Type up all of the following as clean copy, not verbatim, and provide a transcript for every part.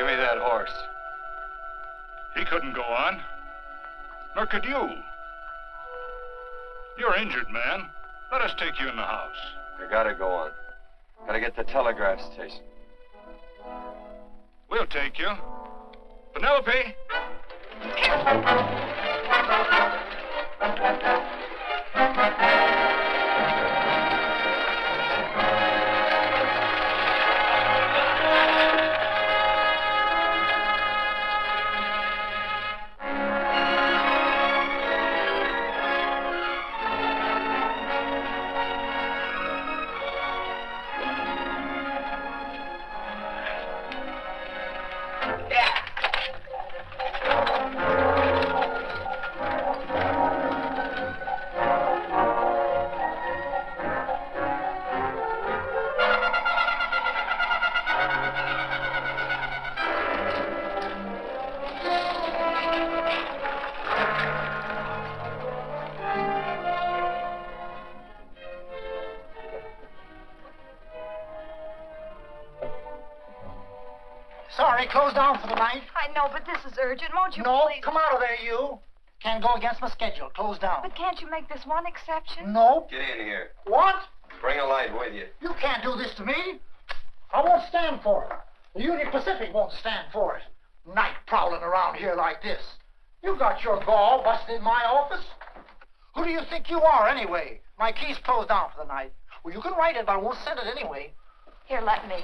Give me that horse. He couldn't go on. Nor could you. You're injured, man. Let us take you in the house. I gotta go on. Gotta get to the telegraph station. We'll take you. Penelope! Sorry, closed down for the night. I know, but this is urgent. Won't you No, please? come out of there, you. Can't go against my schedule. Closed down. But can't you make this one exception? No. Get in here. What? Bring a light with you. You can't do this to me. I won't stand for it. The Union Pacific won't stand for it. Night prowling around here like this. You got your gall busting in my office. Who do you think you are, anyway? My key's closed down for the night. Well, you can write it, but I won't send it anyway. Here, let me.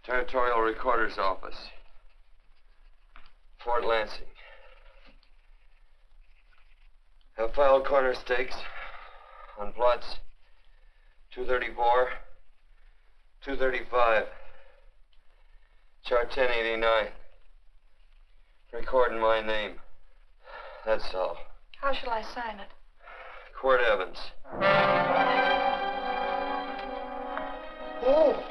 Territorial Recorder's Office. Fort Lansing. Have filed corner stakes on plots 234, 235, chart 1089. Recording my name. That's all. How shall I sign it? Quirt Evans. Oh.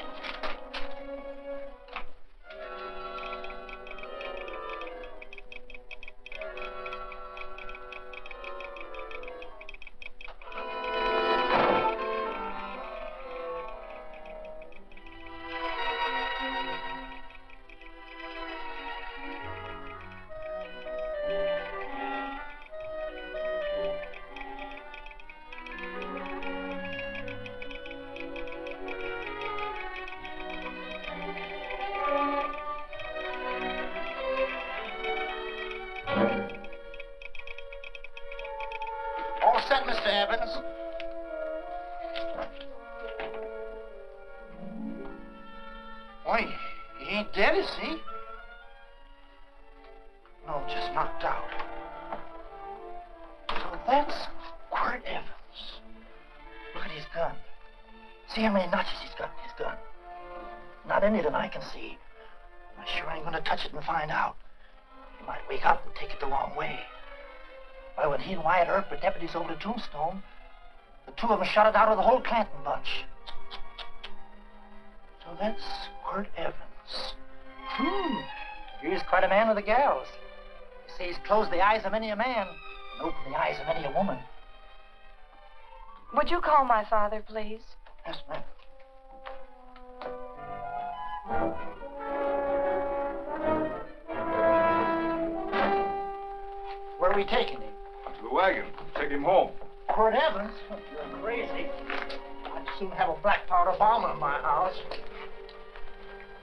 All set, Mr. Evans. Why, he ain't dead, is he? No, just knocked out. So that's Quirt Evans. Look at his gun. See how many notches he's got in his gun. Not any that I can see. I sure ain't gonna touch it and find out. He might wake up and take it the wrong way. Why, when he and Wyatt Earp were deputies over to Tombstone, the two of them shot it out of the whole Clanton bunch. So that's Quirt Evans. He's quite a man with the gals. They say he's closed the eyes of many a man and opened the eyes of many a woman. Would you call my father, please? Yes, ma'am. Where are we taking him? To the wagon. Take him home. Quirt Evans? You're crazy. I'd soon have a black powder bomb in my house.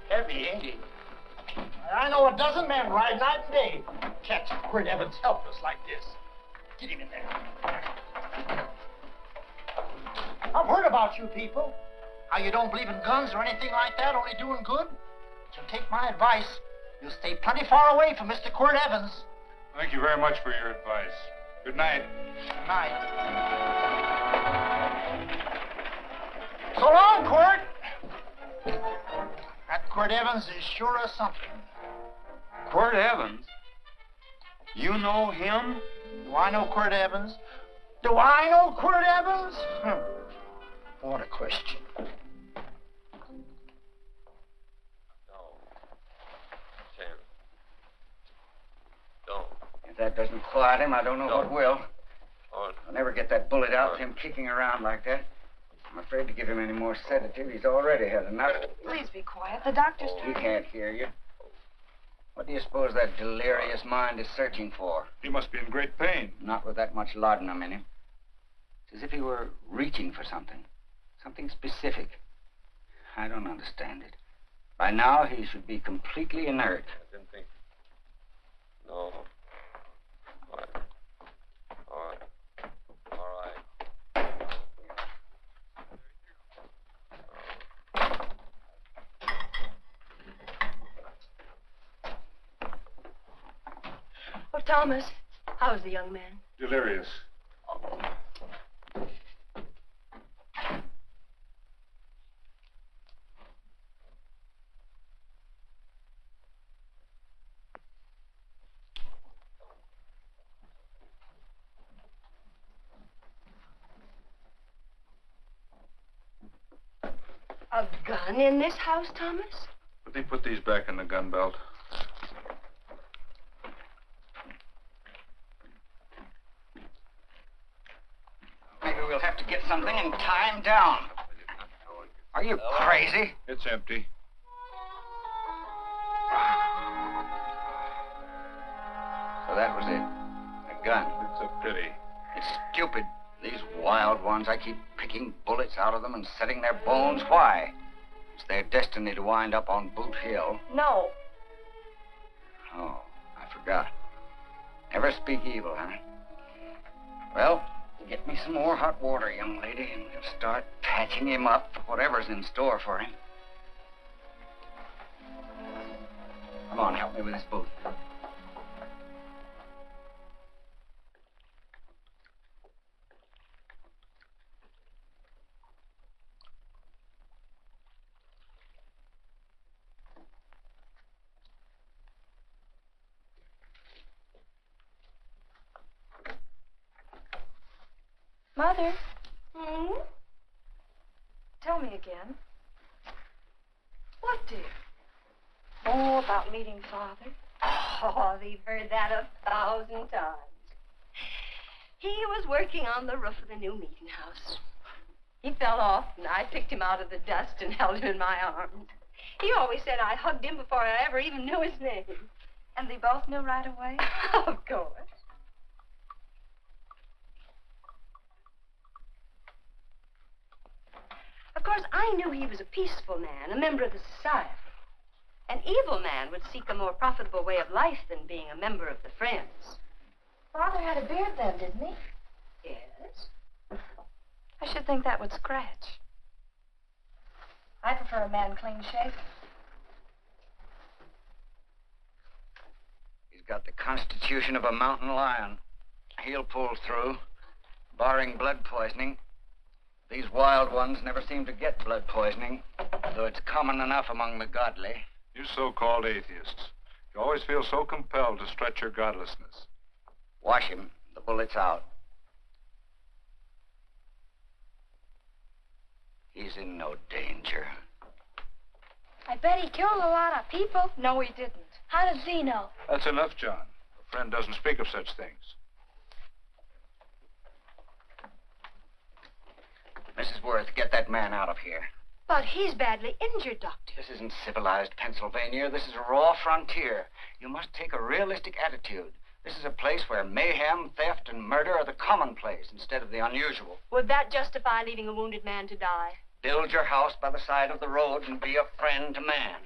Heavy, ain't he? I know a dozen men ride night and day. Catch Quirt Evans helpless like this. Get him in there. I've heard about you people. How you don't believe in guns or anything like that, only doing good. But you'll take my advice. You'll stay plenty far away from Mr. Quirt Evans. Thank you very much for your advice. Good night. Good night. So long, Quirt. That Quirt Evans is sure of something. Quirt Evans? You know him? Do I know Quirt Evans? Do I know Quirt Evans? What a question. If that doesn't quiet him, I don't know what will. Oh. I'll never get that bullet out with him kicking around like that. I'm afraid to give him any more sedative. He's already had enough. Please be quiet. The doctor's He trying. can't hear you. What do you suppose that delirious mind is searching for? He must be in great pain. Not with that much laudanum in him. It's as if he were reaching for something. Something specific. I don't understand it. By now, he should be completely inert. I didn't think. No. All right. All right. All right. Oh, Thomas, how's the young man? Delirious. A gun in this house, Thomas? But they put these back in the gun belt. Maybe we'll have to get something and tie him down. Are you crazy? It's empty. So that was it. A gun. It's a pity. It's stupid. These wild ones, I keep picking bullets out of them and setting their bones. Why? It's their destiny to wind up on Boot Hill. No. Oh, I forgot. Never speak evil, huh? Well, get me some more hot water, young lady, and we'll start patching him up for whatever's in store for him. Come on, help me with this boot. Mother, Hmm? tell me again. What, dear? Oh, about meeting Father. Oh, they've heard that 1,000 times. He was working on the roof of the new meeting house. He fell off, and I picked him out of the dust and held him in my arms. He always said I hugged him before I ever even knew his name. And they both knew right away? Of course. Of course, I knew he was a peaceful man, a member of the society. An evil man would seek a more profitable way of life than being a member of the Friends. Father had a beard then, didn't he? Yes? I should think that would scratch. I prefer a man clean shaven. He's got the constitution of a mountain lion. He'll pull through, barring blood poisoning. These wild ones never seem to get blood poisoning, though it's common enough among the godly. You so-called atheists. You always feel so compelled to stretch your godlessness. Wash him. The bullet's out. He's in no danger. I bet he killed a lot of people. No, he didn't. How does he know? That's enough, John. A friend doesn't speak of such things. Mrs. Worth, get that man out of here. But he's badly injured, Doctor. This isn't civilized Pennsylvania. This is a raw frontier. You must take a realistic attitude. This is a place where mayhem, theft, and murder are the commonplace instead of the unusual. Would that justify leaving a wounded man to die? Build your house by the side of the road and be a friend to man.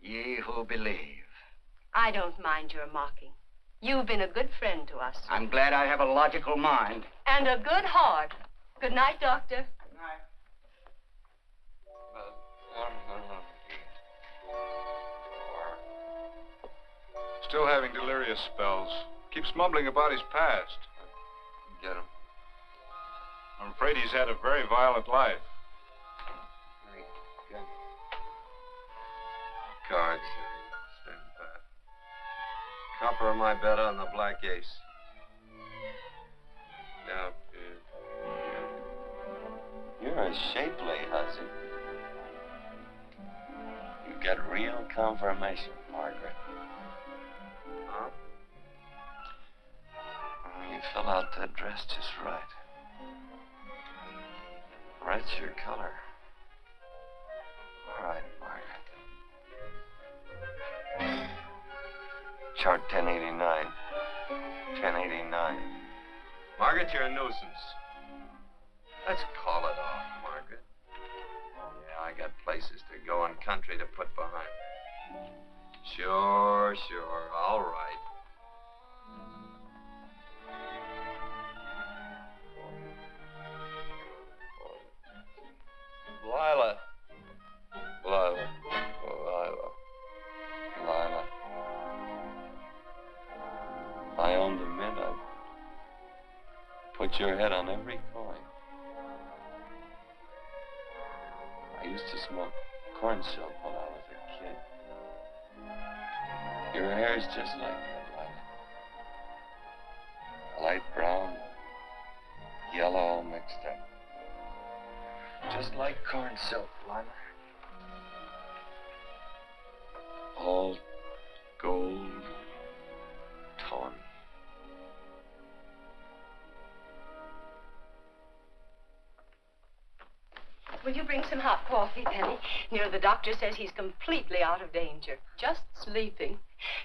Ye who believe. I don't mind your mocking. You've been a good friend to us. I'm glad I have a logical mind. And a good heart. Good night, Doctor. Good night. Still having delirious spells. Keeps mumbling about his past. Get him. I'm afraid he's had a very violent life. Good. Cards. Stand pat. Copper on my bet on the black ace. Now, you're a shapely hussy. You got real confirmation, Margaret. Huh? You fill out that dress just right. Red's your color. All right, Margaret. Chart 1089. 1089. Margaret, you're a nuisance. Let's call it off, Margaret. Yeah, I got places to go and country to put behind me. Sure, all right. Lila. If I owned a mint, I'd put your head on every coin. I used to smoke corn silk when I was a kid. Your hair's just like that, Lila. Light brown, yellow all mixed up. Just like corn silk, Lila. All gold, tawny. Will you bring some hot coffee, Penny? You know, the doctor says he's completely out of danger. Just sleeping.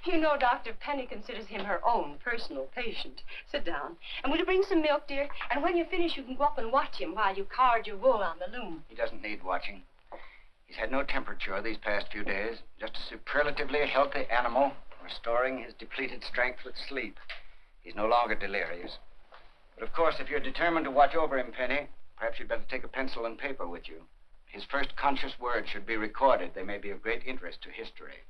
You know, Dr. Penny considers him her own personal patient. Sit down. And will you bring some milk, dear? And when you finish, you can go up and watch him while you card your wool on the loom. He doesn't need watching. He's had no temperature these past few days. Just a superlatively healthy animal, restoring his depleted strength with sleep. He's no longer delirious. But, of course, if you're determined to watch over him, Penny, perhaps you'd better take a pencil and paper with you. His first conscious words should be recorded. They may be of great interest to history.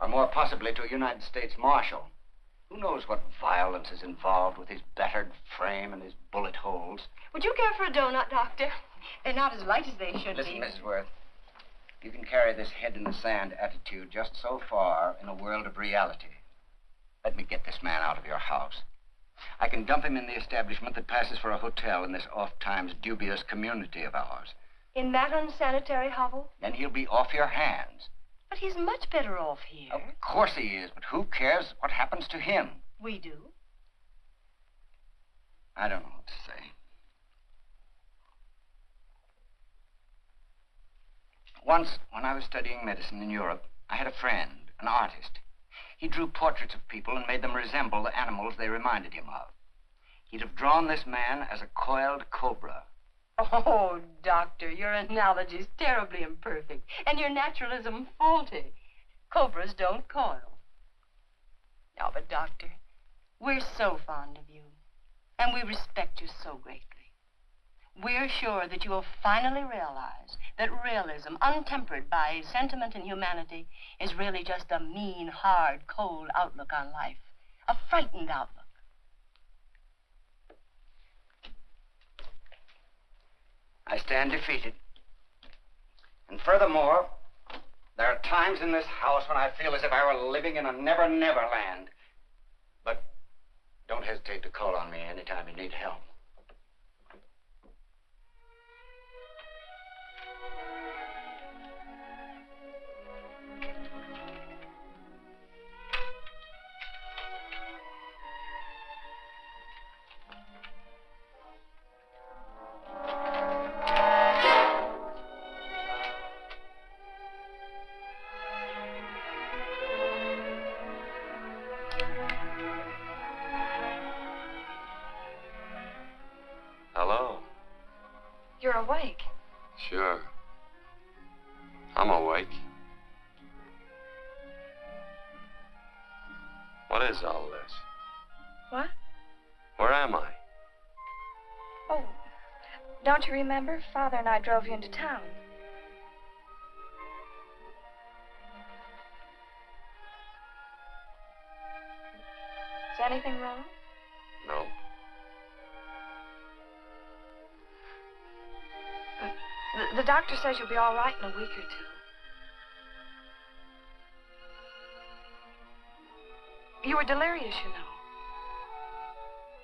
Or more possibly to a United States Marshal. Who knows what violence is involved with his battered frame and his bullet holes. Would you care for a donut, Doctor? They're not as light as they should Listen, be. Mrs. Worth. You can carry this head-in-the-sand attitude just so far in a world of reality. Let me get this man out of your house. I can dump him in the establishment that passes for a hotel in this oft-times dubious community of ours. In that unsanitary hovel? Then he'll be off your hands. But he's much better off here. Of course he is, but who cares what happens to him? We do. I don't know what to say. Once, when I was studying medicine in Europe, I had a friend, an artist. He drew portraits of people and made them resemble the animals they reminded him of. He'd have drawn this man as a coiled cobra. Oh, Doctor, your analogy's terribly imperfect, and your naturalism faulty. Cobras don't coil. No, but, Doctor, we're so fond of you, and we respect you so greatly. We're sure that you will finally realize that realism, untempered by sentiment and humanity, is really just a mean, hard, cold outlook on life. A frightened outlook. I stand defeated. And furthermore, there are times in this house when I feel as if I were living in a never-never land. But don't hesitate to call on me anytime you need help. Hello? You're awake. Sure. I'm awake. What is all this? What? Where am I? Oh, don't you remember? Father and I drove you into town. Is anything wrong? No. The doctor says you'll be all right in a week or two. You were delirious, you know.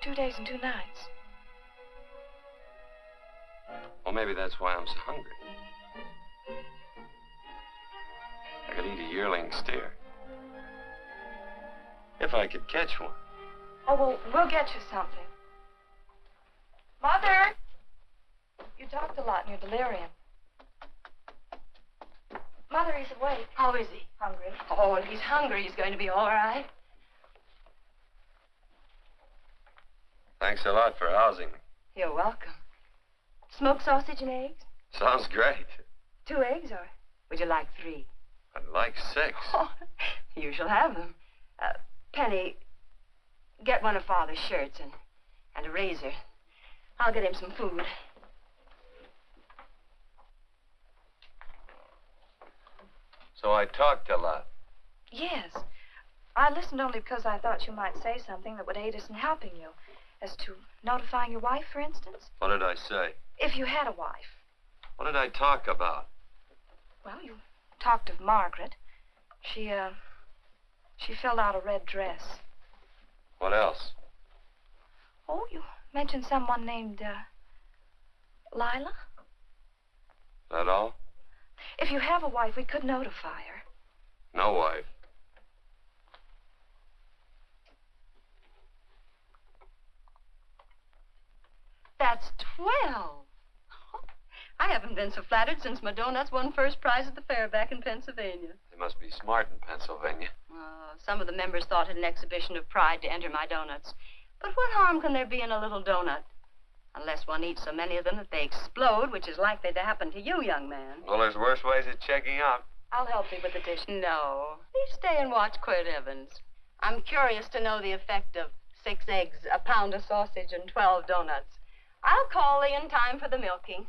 2 days and 2 nights. Well, maybe that's why I'm so hungry. I could eat a yearling steer. If I could catch one. Oh, well, we'll get you something. Mother! You talked a lot in your delirium. Mother, he's awake. How is he? Hungry. Oh, if he's hungry, he's going to be all right. Thanks a lot for housing me. You're welcome. Smoked sausage and eggs? Sounds great. 2 eggs, or would you like 3? I'd like 6. Oh, you shall have them. Penny, get one of Father's shirts and a razor. I'll get him some food. So I talked a lot. Yes. I listened only because I thought you might say something that would aid us in helping you. As to notifying your wife, for instance. What did I say? If you had a wife. What did I talk about? Well, you talked of Margaret. She filled out a red dress. What else? Oh, you mentioned someone named, Lila? That all? If you have a wife, we could notify her. No wife. That's 12. I haven't been so flattered since my donuts won first prize at the fair back in Pennsylvania. They must be smart in Pennsylvania. Some of the members thought it an exhibition of pride to enter my donuts. But what harm can there be in a little donut? Unless one eats so many of them that they explode, which is likely to happen to you, young man. Well, there's worse ways of checking out. I'll help you with the dish. No. Please stay and watch Quirt Evans. I'm curious to know the effect of 6 eggs, a pound of sausage, and 12 donuts. I'll call thee in time for the milking.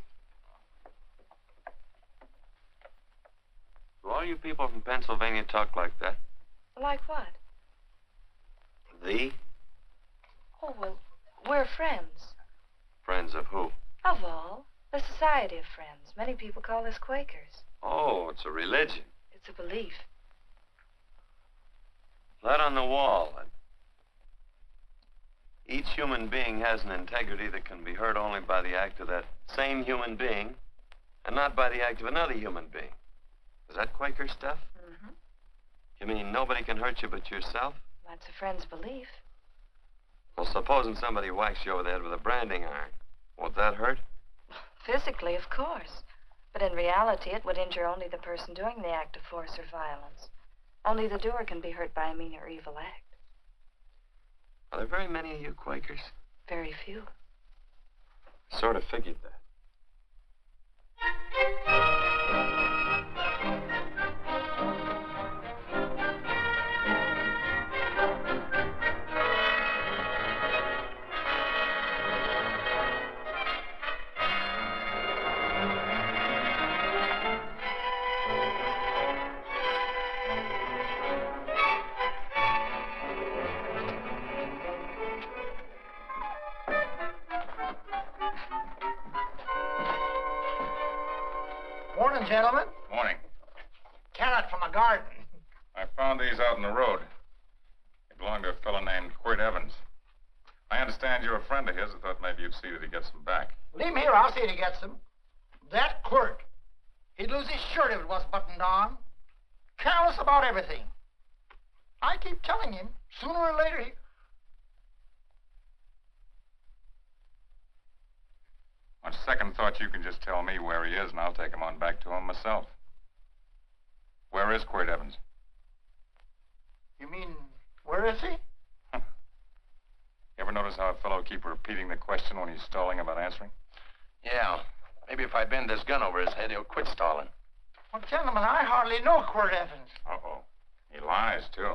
Do all you people from Pennsylvania talk like that? Like what? Thee? Oh, well, we're friends. Friends of who? Of all. The Society of Friends. Many people call us Quakers. Oh, it's a religion. It's a belief. That on the wall. Each human being has an integrity that can be hurt only by the act of that same human being, and not by the act of another human being. Is that Quaker stuff? Mm-hmm. You mean nobody can hurt you but yourself? That's a friend's belief. Well, supposing somebody whacks you over the head with a branding iron. Won't that hurt? Physically, of course. But in reality, it would injure only the person doing the act of force or violence. Only the doer can be hurt by a mean or evil act. Are there very many of you Quakers? Very few. Sort of figured that. Morning, gentlemen. Morning. Carrot from a garden. I found these out in the road. They belong to a fellow named Quirt Evans. I understand you're a friend of his. I thought maybe you'd see that he gets them back. Leave him here. I'll see that he gets them. That Quirt. He'd lose his shirt if it wasn't buttoned on. Careless about everything. I keep telling him, sooner or later he... On second thought, you can just tell me where he is, and I'll take him on back to him myself. Where is Quirt Evans? You mean, where is he? You ever notice how a fellow keep repeating the question when he's stalling about answering? Yeah. Maybe if I bend this gun over his head, he'll quit stalling. Well, gentlemen, I hardly know Quirt Evans. Uh-oh. He lies, too.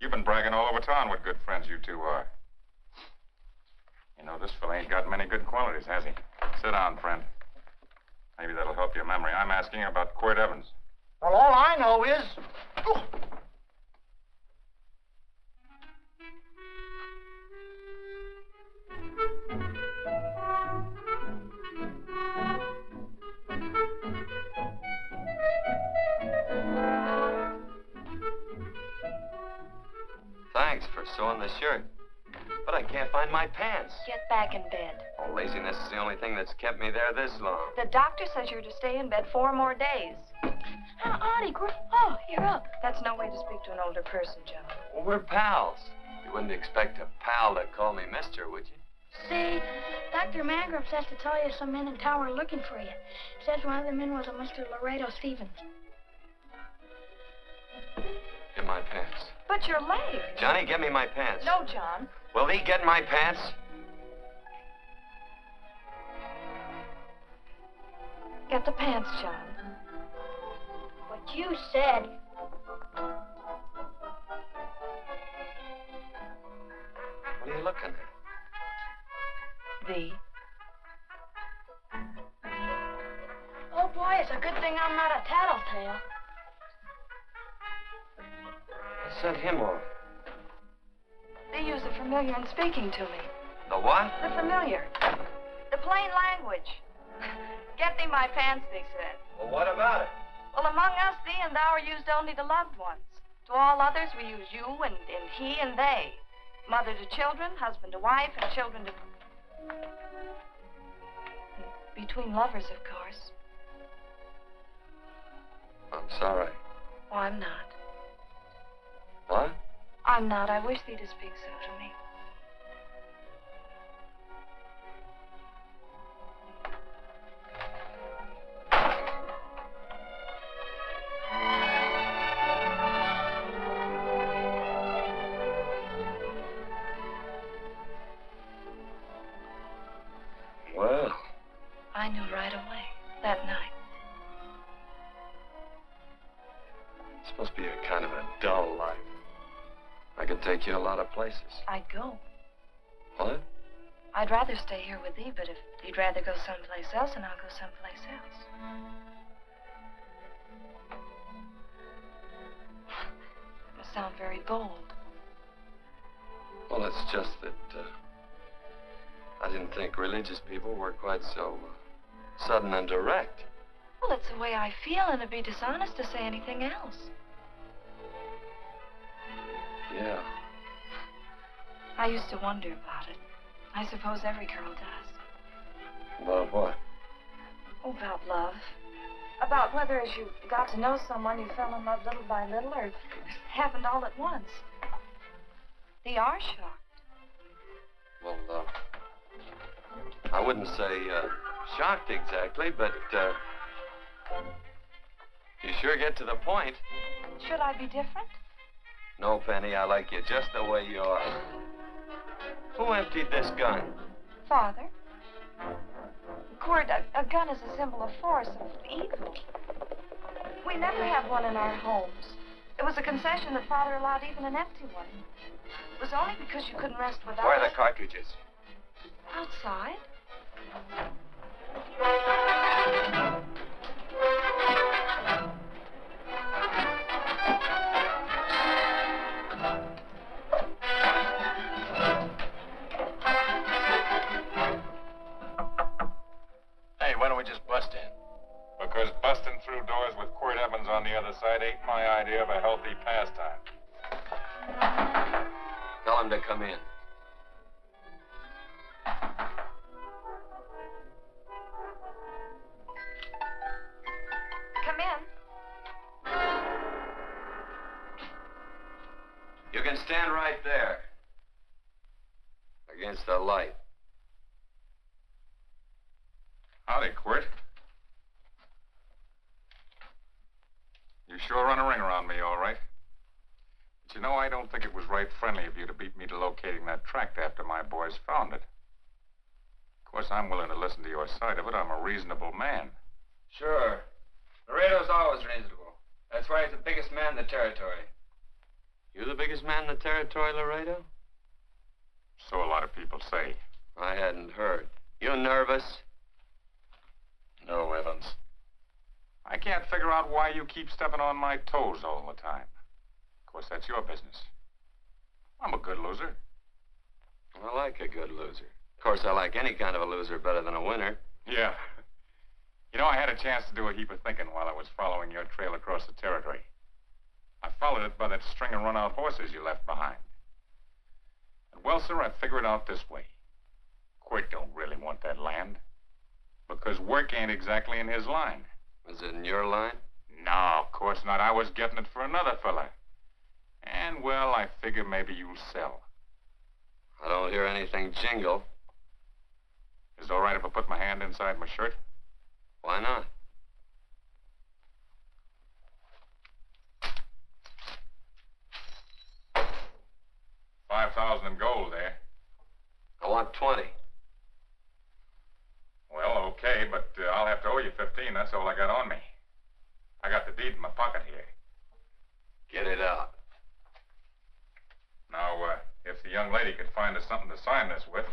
You've been bragging all over town what good friends you two are. You know, this fella ain't got many good qualities, has he? Sit down, friend. Maybe that'll help your memory. I'm asking about Quirt Evans. Well, all I know is... Oh. Thanks for sewing the shirt. But I can't find my pants. Get back in bed. Oh, laziness is the only thing that's kept me there this long. The doctor says you're to stay in bed 4 more days. Auntie, oh, you're up. That's no way to speak to an older person, Joe. Well, we're pals. You wouldn't expect a pal to call me mister, would you? See, Dr. Mangrove says to tell you some men in town are looking for you. Says one of the men was a Mr. Laredo Stevens. Get my pants. But your leg. Johnny, get me my pants. No, John. Will he get my pants? Get the pants, John. What you said. What are you looking at? The. Oh, boy, it's a good thing I'm not a tattletale. I sent him off. They use the familiar in speaking to me. The what? The familiar. The plain language. Get thee my pants, they said. Well, what about it? Well, among us, thee and thou are used only to loved ones. To all others, we use you and he and they. Mother to children, husband to wife, and children to... Between lovers, of course. I'm sorry. Oh, I'm not. What? I'm not. I wish thee to speak so to me. Well. I knew right away, that night. This must be a kind of a dull life. I could take you a lot of places. I'd go. What? I'd rather stay here with thee, but if you'd rather go someplace else, then I'll go someplace else. It must sound very bold. Well, it's just that I didn't think religious people were quite so sudden and direct. Well, it's the way I feel, and it'd be dishonest to say anything else. Yeah. I used to wonder about it. I suppose every girl does. About what? Oh, about love. About whether as you got to know someone, you fell in love little by little, or it happened all at once. They are shocked. Well, I wouldn't say shocked exactly, but you sure get to the point. Should I be different? No, Penny, I like you just the way you are. Who emptied this gun? Father. Quirt, a gun is a symbol of force, of evil. We never have one in our homes. It was a concession that Father allowed even an empty one. It was only because you couldn't rest without Where are it. the cartridges? Outside. Hey, why don't we just bust in? Because busting through doors with Quirt Evans on the other side ain't my idea of a healthy pastime. Tell him to come in. Come in. You can stand right there. Against the light. Howdy, Quirt. You sure run a ring around me, all right. But you know, I don't think it was right friendly of you to beat me to locating that tract after my boys found it. Of course, I'm willing to listen to your side of it. I'm a reasonable man. Sure. Laredo's always reasonable. That's why he's the biggest man in the territory. You the biggest man in the territory, Laredo? So a lot of people say. I hadn't heard. You nervous? No, Evans. I can't figure out why you keep stepping on my toes all the time. Of course, that's your business. I'm a good loser. I like a good loser. Of course, I like any kind of a loser better than a winner. Yeah. You know, I had a chance to do a heap of thinking while I was following your trail across the territory. I followed it by that string of run-out horses you left behind. And, well, sir, I figure it out this way. Quirt don't really want that land. Because work ain't exactly in his line. Was it in your line? No, of course not. I was getting it for another fella. And, well, I figure maybe you'll sell. I don't hear anything jingle. Is it all right if I put my hand inside my shirt? Why not? $5,000 in gold there. I want 20. Well, okay, but I'll have to owe you 15. That's all I got on me. I got the deed in my pocket here. Get it out. Now, if the young lady could find us something to sign this with.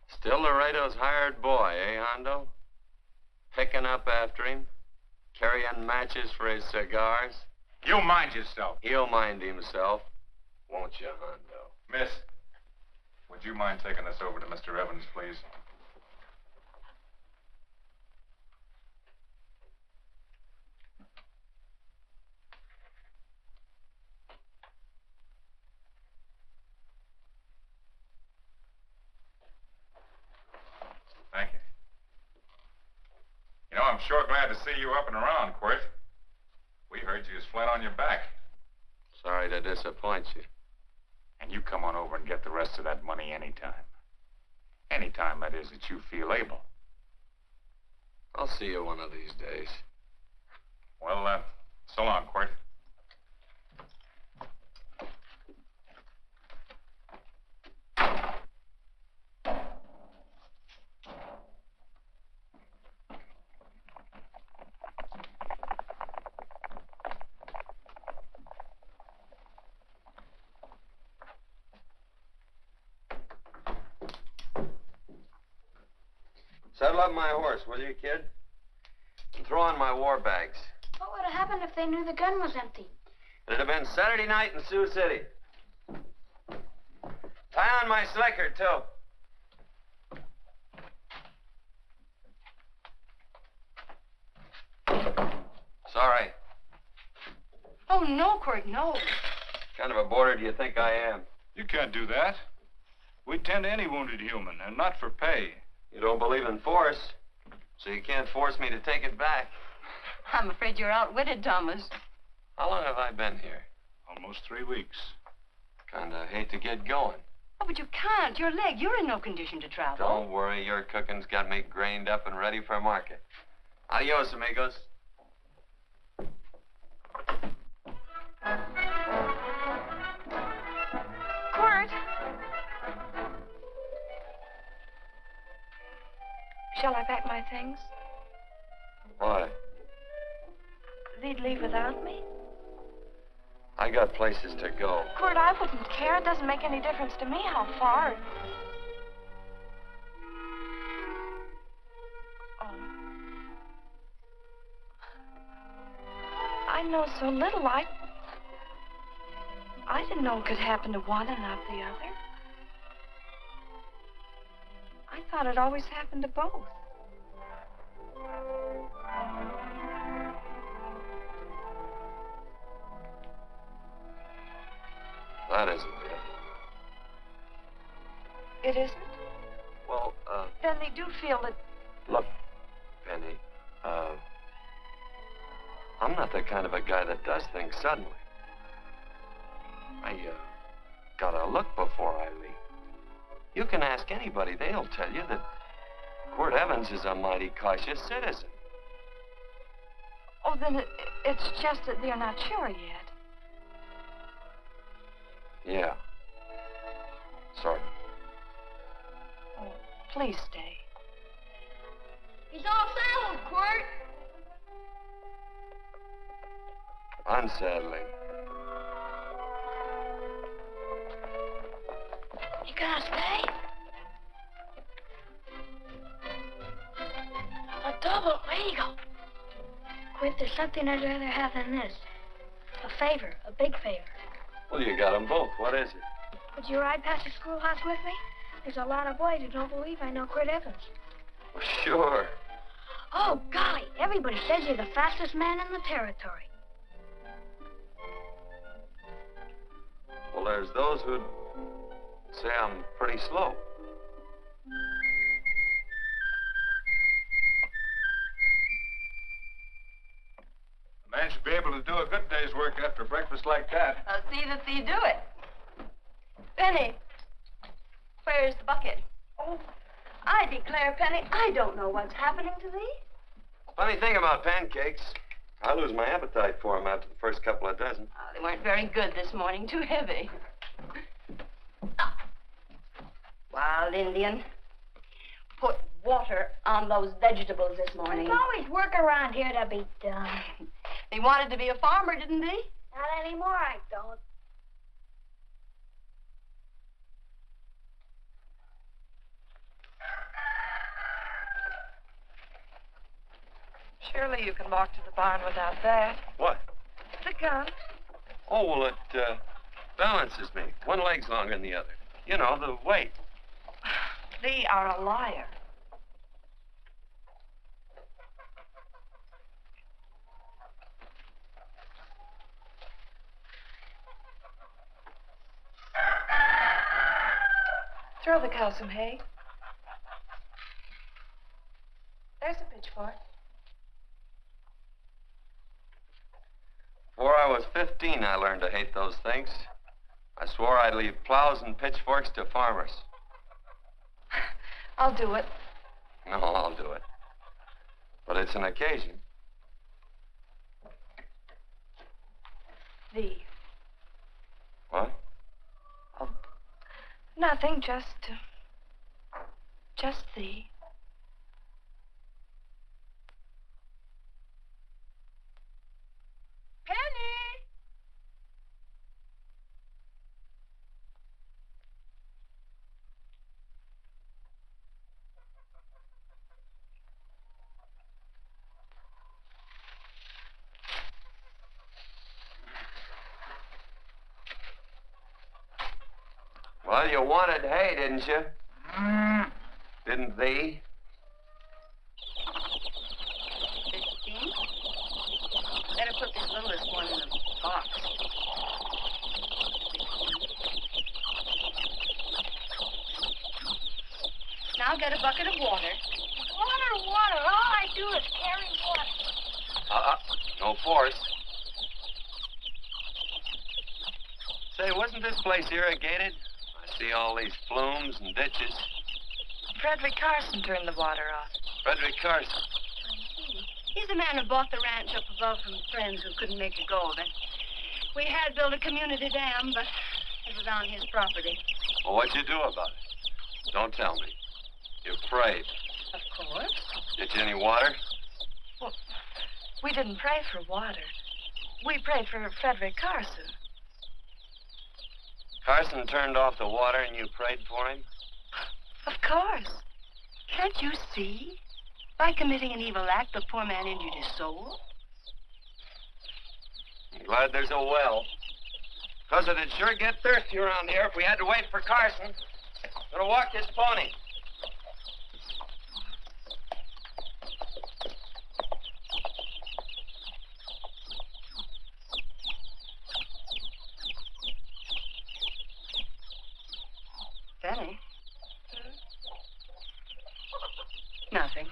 Still Laredo's hired boy, eh, Hondo? Picking up after him, carrying matches for his cigars. You mind yourself. He'll mind himself, won't you, Hondo? Miss, would you mind taking this over to Mr. Evans, please? Thank you. You know, I'm sure glad to see you up and around, Quirt. We heard you was flat on your back. Sorry to disappoint you. And you come on over and get the rest of that money anytime. Anytime, that is, that you feel able. I'll see you one of these days. Well, so long, Quirt. Saddle up my horse, will you, kid? And throw on my war bags. What would have happened if they knew the gun was empty? It'd have been Saturday night in Sioux City. Tie on my slicker, too. Sorry. Oh, no, Quirt, no. What kind of a boarder do you think I am? You can't do that. We tend to any wounded human, and not for pay. You don't believe in force, so you can't force me to take it back. I'm afraid you're outwitted, Thomas. How long have I been here? Almost 3 weeks. Kinda hate to get going. Oh, but you can't. Your leg, you're in no condition to travel. Don't worry, your cooking's got me grained up and ready for market. Adios, amigos. Quirt. Shall I pack my things? Why? They'd leave without me? I got places to go. Quirt, I wouldn't care. It doesn't make any difference to me how far. Oh. I know so little. I didn't know it could happen to one and not the other. I thought it always happened to both. That isn't it. It isn't? Well, Then they do feel that... look, Penny, I'm not the kind of a guy that does things suddenly. I, gotta look before I leave. You can ask anybody, they'll tell you that Quirt Evans is a mighty cautious citizen. Oh, then it's just that they're not sure yet. Yeah. Sort of. Oh, please stay. He's all saddled, Quirt. Unsettling. You gonna stay? A double eagle. Quit, there's something I'd rather have than this. A favor, a big favor. Well, you got them both. What is it? Would you ride past the schoolhouse with me? There's a lot of boys who don't believe I know Quirt Evans. Well, sure. Oh, golly, everybody says you're the fastest man in the territory. Well, there's those who'd say I'm pretty slow. The Man should be able to do a good day's work after breakfast like that. I'll see that thee do it. Penny, where's the bucket? Oh, I declare, Penny, I don't know what's happening to thee. Funny thing about pancakes, I lose my appetite for them after the first couple of dozen. Oh, they weren't very good this morning, too heavy. Wild Indian, put water on those vegetables this morning. There's always work around here to be done. He wanted to be a farmer, didn't he? Not anymore, I don't. Surely you can walk to the barn without that. What? The gun. Oh, well, it balances me. One leg's longer than the other. You know, the weight. Thee are a liar. Throw the cow some hay. There's a pitchfork. Before I was 15, I learned to hate those things. I swore I'd leave plows and pitchforks to farmers. I'll do it. No, I'll do it. But it's an occasion. Thee. What? Oh, nothing, just thee. Penny! Well, you wanted hay, didn't you? Didn't thee? 15? Better put this littlest one in the box. Now get a bucket of water. Water. All I do is carry water. No force. Say, wasn't this place irrigated? I see all these flumes and ditches. Frederick Carson turned the water off. Frederick Carson. He's the man who bought the ranch up above from friends who couldn't make a go of it. We had built a community dam, but it was on his property. Well, what'd you do about it? Don't tell me. You prayed. Of course. Get you any water? Well, we didn't pray for water. We prayed for Frederick Carson. Carson turned off the water and you prayed for him? Of course. Can't you see? By committing an evil act, the poor man injured his soul. I'm glad there's a well. Because it'd sure get thirsty around here if we had to wait for Carson. Gonna walk this pony. Benny? Nothing.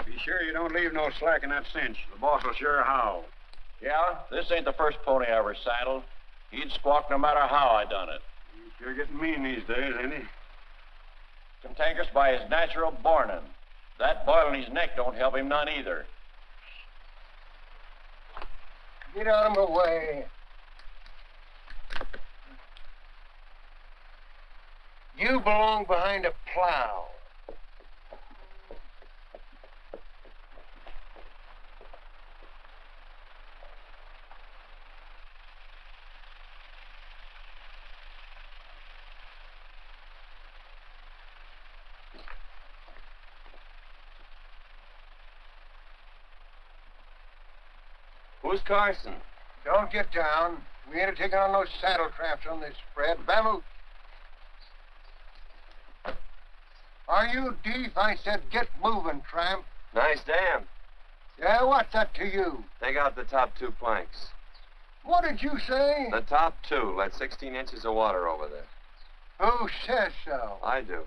Be sure you don't leave no slack in that cinch. The boss will sure howl. Yeah? This ain't the first pony I ever saddled. He'd squawk no matter how I done it. He's sure getting mean these days, ain't he? Cantankerous by his natural bornin'. That boil in his neck don't help him none either. Get out of my way. You belong behind a plow. Who's Carson? Don't get down. We ain't taking on no saddle traps on this spread. Vamoose. Are you deef? I said get moving, tramp. Nice dam. Yeah, what's that to you? Take out the top two planks. What did you say? The top two. Let 16 inches of water over there. Who says so? I do.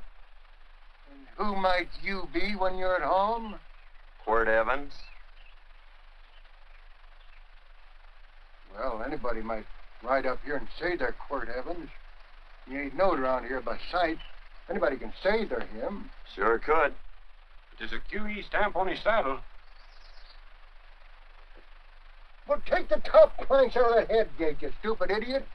And who might you be when you're at home? Quirt Evans. Well, anybody might ride up here and say they're Quirt Evans. He ain't known around here by sight. Anybody can say they're him. Sure could. There's a QE stamp on his saddle. Well, take the top planks out of that head gate, you stupid idiot.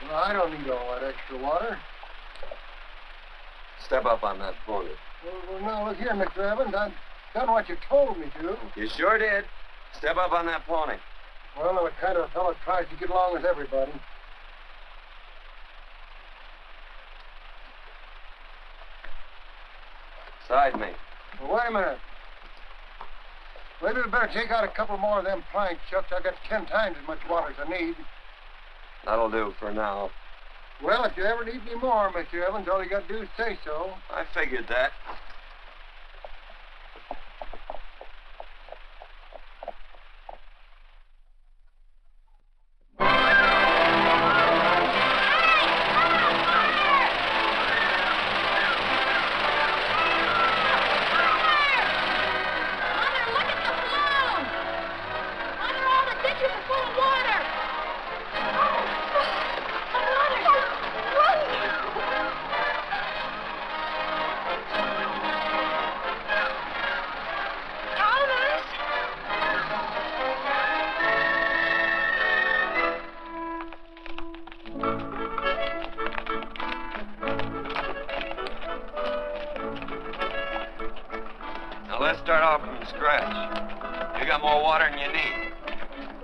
Well, I don't need all that extra water. Step up on that pony. Well, now, look here, Mr. Evans. I've done what you told me to. You sure did. Step up on that pony. Well, what kind of a fellow tries to get along with everybody? Side me. Well, wait a minute. Maybe we better take out a couple more of them planks, Chucks. I got 10 times as much water as I need. That'll do for now. Well, if you ever need any more, Mr. Evans, all you got to do is say so. I figured that. Now let's start off from scratch. You got more water than you need.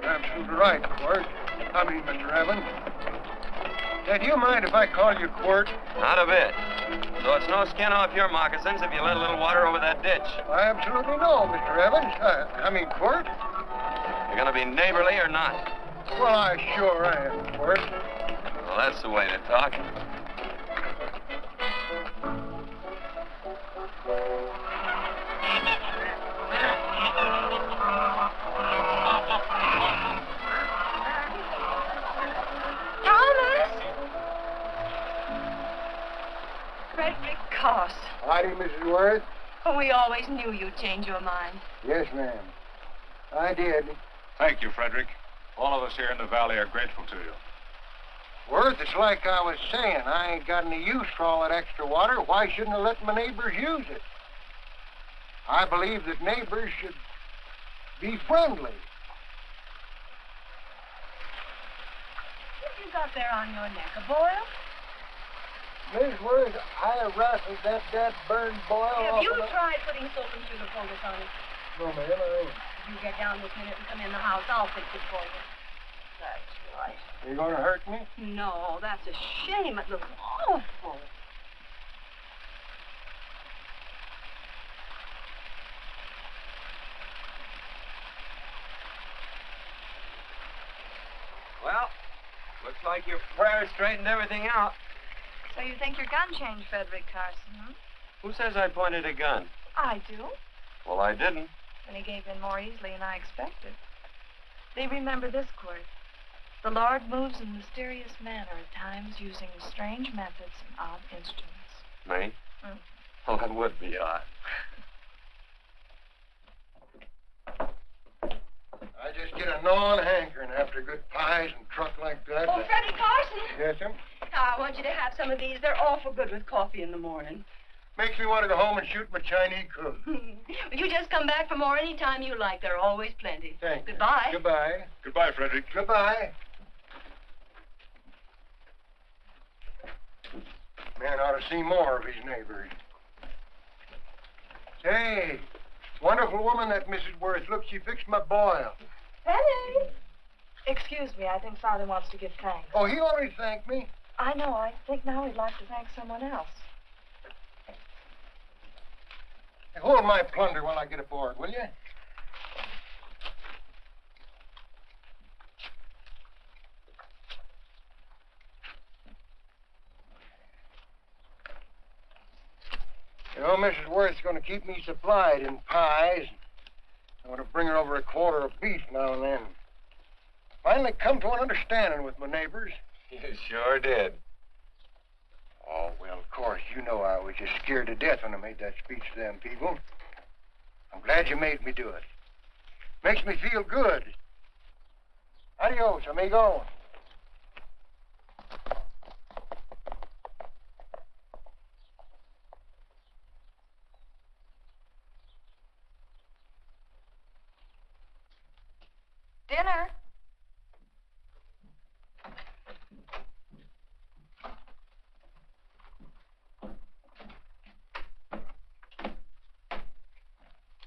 You're absolutely right, Quirt. Mr. Evans. Now, do you mind if I call you Quirt? Not a bit. So it's no skin off your moccasins if you let a little water over that ditch. I absolutely know, Mr. Evans. Quirt. You're gonna be neighborly or not? Well, I sure am, Quirt. Well, that's the way to talk. Howdy, Mrs. Worth. Oh, we always knew you'd change your mind. Yes, ma'am. I did. Thank you, Frederick. All of us here in the valley are grateful to you. Worth, it's like I was saying. I ain't got any use for all that extra water. Why shouldn't I let my neighbors use it? I believe that neighbors should be friendly. What you got there on your neck, a boil? Miss Worth, I rustled that burned boil Have off you of the... tried putting salt and sugar poultice on it? No, ma'am, I ain't. If you get down this minute and come in the house, I'll fix it for you. That's right. You gonna hurt me? No, that's a shame. It looks awful. Well, looks like your prayer straightened everything out. So you think your gun changed, Frederick Carson, huh? Who says I pointed a gun? I do. Well, I didn't. And he gave in more easily than I expected. They remember this, Quirt. The Lord moves in mysterious manner at times, using strange methods and odd instruments. Me? Mm. Well, that would be odd. I just get a gnawing hankering after good pies and truck like that. Oh, Freddie Carson. Yes, ma'am? I want you to have some of these. They're awful good with coffee in the morning. Makes me want to go home and shoot my Chinese cook. You just come back for more any time you like. There are always plenty. Thank you. Goodbye. Goodbye. Goodbye, Frederick. Goodbye. Man ought to see more of his neighbors. Say, wonderful woman, that Mrs. Worth. Look, she fixed my boil. Penny! Excuse me, I think Father wants to give thanks. Oh, he already thanked me. I know. I think now he'd like to thank someone else. Hey, hold my plunder while I get aboard, will you? You know, Mrs. Worth's going to keep me supplied in pies. I'm going to bring her over a quarter of beef now and then. Finally come to an understanding with my neighbors. You sure did. Oh, well, of course, you know I was just scared to death when I made that speech to them people. I'm glad you made me do it. Makes me feel good. Adios, amigo. Dinner.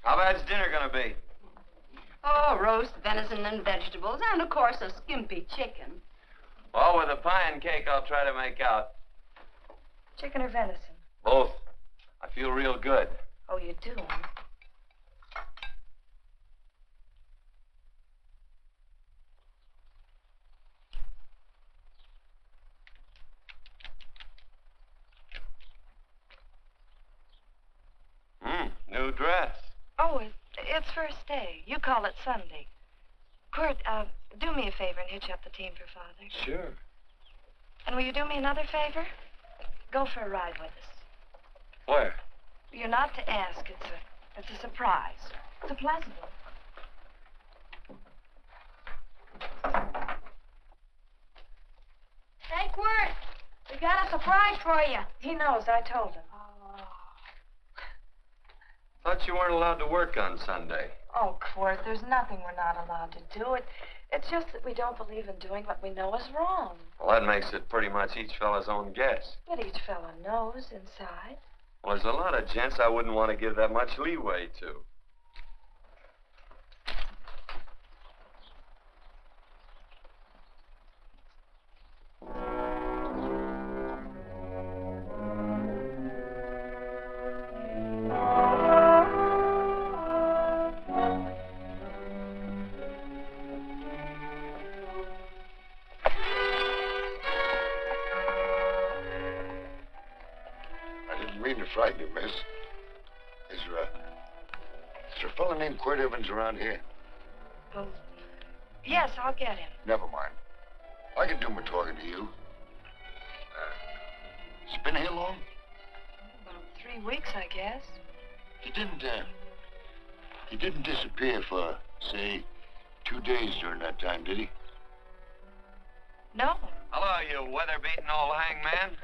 How bad's dinner gonna be? Oh, roast venison and vegetables, and of course a skimpy chicken. Well, with a pie and cake, I'll try to make out. Chicken or venison? Both. I feel real good. Oh, you do? New dress. Oh, it's first day. You call it Sunday. Quirt, do me a favor and hitch up the team for Father. Sure. And will you do me another favor? Go for a ride with us. Where? You're not to ask. It's a surprise. It's a pleasant one. Hey, Quirt, we got a surprise for you. He knows. I told him. Thought you weren't allowed to work on Sunday. Oh, Quirt, there's nothing we're not allowed to do. It's just that we don't believe in doing what we know is wrong. Well, that makes it pretty much each fella's own guess. But each fella knows inside. Well, there's a lot of gents I wouldn't want to give that much leeway to. Frighten you, miss. Is there a fella named Quirt Evans around here? Well, yes, I'll get him. Never mind. I can do my talking to you. He's been here long? About 3 weeks, I guess. He didn't disappear for, say, 2 days during that time, did he? No. Hello, you weather-beaten old hangman.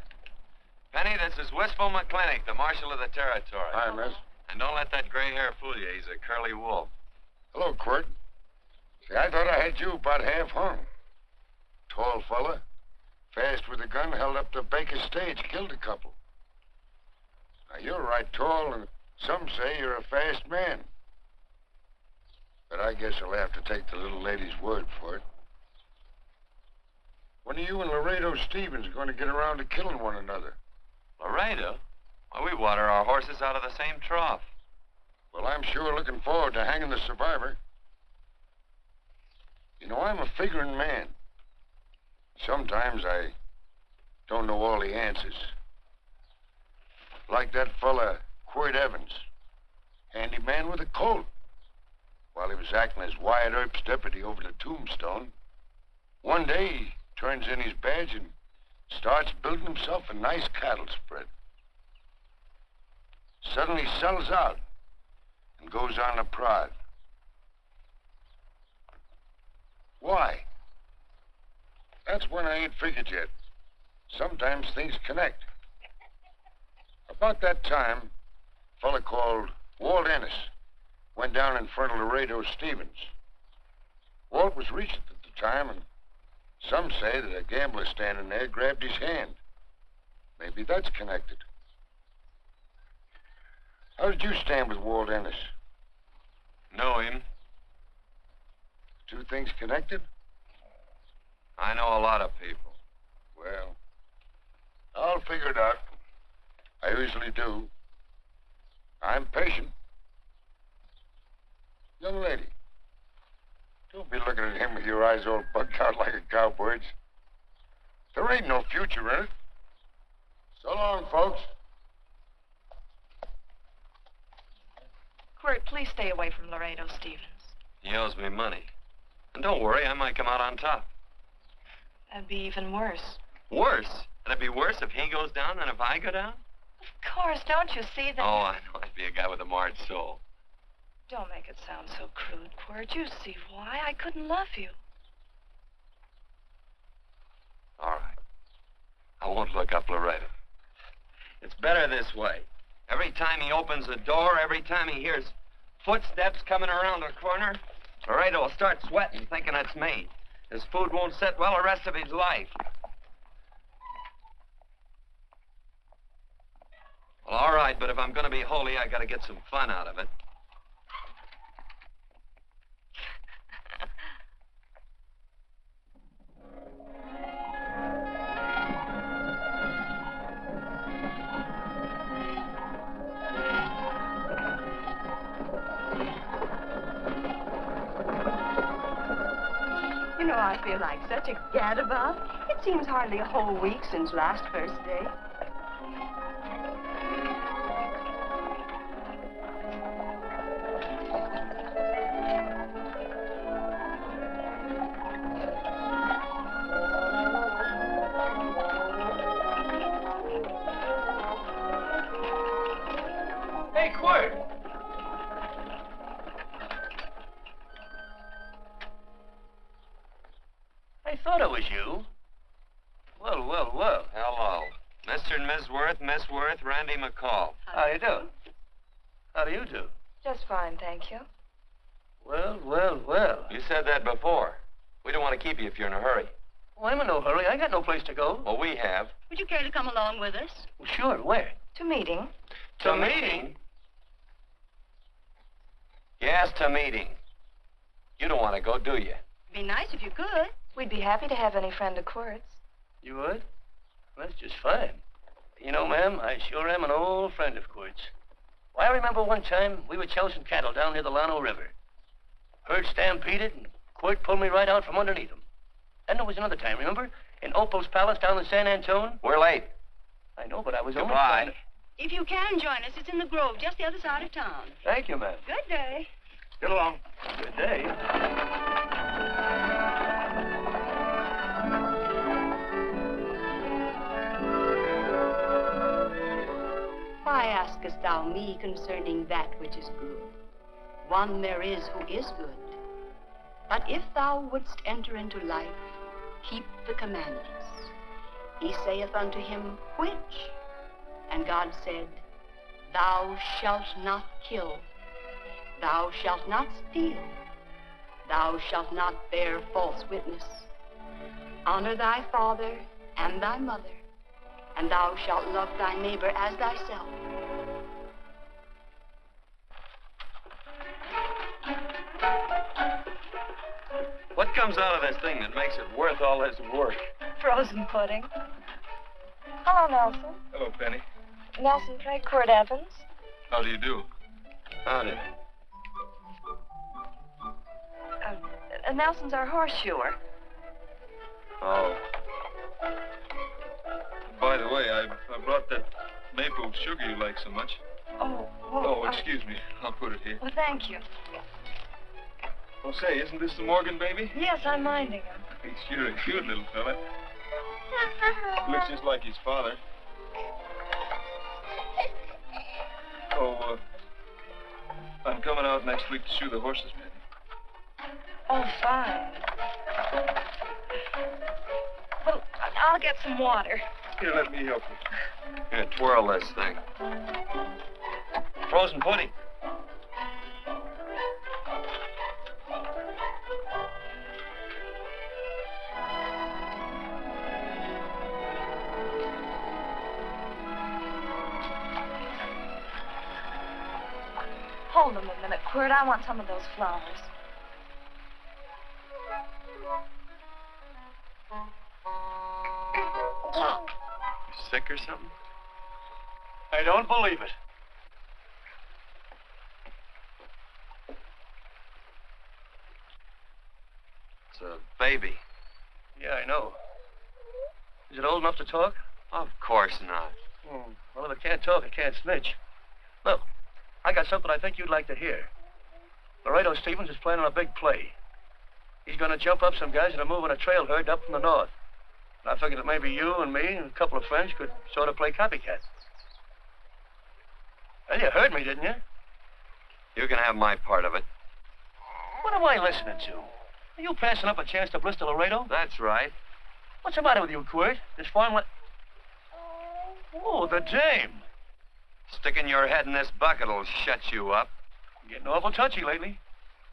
Penny, this is Wistful McClintock, the Marshal of the Territory. Hi, miss. And don't let that gray hair fool you. He's a curly wolf. Hello, Quirt. See, I thought I had you about half hung. Tall fella, fast with a gun, held up the Baker stage, killed a couple. Now, you're right tall, and some say you're a fast man. But I guess I'll have to take the little lady's word for it. When are you and Laredo Stevens going to get around to killing one another? Laredo? Well, we water our horses out of the same trough. Well, I'm sure looking forward to hanging the survivor. You know, I'm a figuring man. Sometimes I don't know all the answers. Like that fella, Quirt Evans. Handy man with a Colt. While he was acting as Wyatt Earp's deputy over the Tombstone, one day he turns in his badge and starts building himself a nice cattle spread. Suddenly sells out and goes on a prod. Why? That's one I ain't figured yet. Sometimes things connect. About that time, a fella called Walt Ennis went down in front of Laredo Stevens. Walt was Regent at the time, and some say that a gambler standing there grabbed his hand. Maybe that's connected. How did you stand with Walt Ennis? Know him. Two things connected? I know a lot of people. Well, I'll figure it out. I usually do. I'm patient. Young lady, don't be looking at him with your eyes all bugged out like a cowbird's. There ain't no future in it. So long, folks. Please stay away from Laredo, Stevens. He owes me money. And don't worry, I might come out on top. That'd be even worse. Worse? It'd be worse if he goes down than if I go down? Of course, don't you see that? Oh, I know. I'd be a guy with a marred soul. Don't make it sound so crude, Quirt. You see why I couldn't love you. All right. I won't look up Laredo. It's better this way. Every time he opens the door, every time he hears footsteps coming around the corner, Laredo will start sweating, thinking it's me. His food won't sit well the rest of his life. Well, all right, but if I'm going to be holy, I got to get some fun out of it. You know, I feel like such a gadabout. It seems hardly a whole week since last first day. Hey, Quirt! I thought it was you. Well, well, well. Hello. Mr. and Miss Worth, Randy McCall. How you do? How do you do? Just fine, thank you. Well, well, well. You said that before. We don't want to keep you if you're in a hurry. Well, I'm in no hurry. I got no place to go. Well, we have. Would you care to come along with us? Well, sure. Where? To meeting. To meeting? Yes, to meeting. You don't want to go, do you? Be nice if you could. We'd be happy to have any friend of Quirt's. You would? Well, that's just fine. You know, ma'am, I sure am an old friend of Quirt's. Why, I remember one time we were chousing cattle down near the Llano River. Herd stampeded, and Quirt pulled me right out from underneath him. Then there was another time, remember? In Opal's Palace down in San Antone? We're late. I know, but I was only Goodbye. trying to... If you can join us, it's in the Grove, just the other side of town. Thank you, ma'am. Good day. Get along. Good day. Why askest thou me concerning that which is good? One there is who is good. But if thou wouldst enter into life, keep the commandments. He saith unto him, which? And God said, Thou shalt not kill. Thou shalt not steal. Thou shalt not bear false witness. Honor thy father and thy mother, and thou shalt love thy neighbor as thyself. What comes out of this thing that makes it worth all this work? Frozen pudding. Hello, Nelson. Hello, Penny. Nelson, play Quirt Evans. How do you do? Howdy. Nelson's our horseshoer. Oh. By the way, I brought that maple sugar you like so much. Oh, Excuse me. I'll put it here. Well, thank you. Oh, say, isn't this the Morgan baby? Yes, I'm minding him. He's sure a cute little fella. Looks just like his father. Oh, I'm coming out next week to shoe the horses, Penny. Oh, fine. Well, I'll get some water. Here, let me help you. Here, twirl this thing. Frozen pudding. Hold them a minute, Quirt. I want some of those flowers. You sick or something? I don't believe it. It's a baby. Yeah, I know. Is it old enough to talk? Of course not. Well, if it can't talk, it can't snitch. Look, I got something I think you'd like to hear. Laredo Stevens is planning a big play. He's going to jump up some guys that are moving a trail herd up from the north. And I figured that maybe you and me and a couple of friends could sort of play copycat. Well, you heard me, didn't you? You can have my part of it. What am I listening to? Are you passing up a chance to blister Laredo? That's right. What's the matter with you, Quirt? This farm... Oh, the dame. Sticking your head in this bucket will shut you up. You're getting awful touchy lately.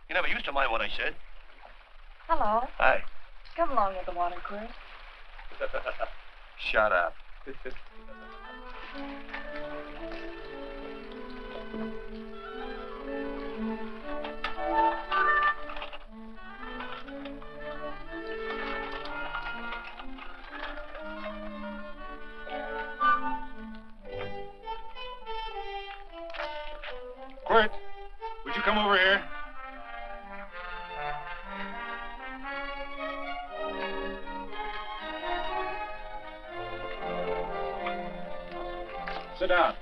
You never used to mind what I said. Hello. Hi. Come along with the water, Quirt. Shut up. Quirt, would you come over here? Sit down.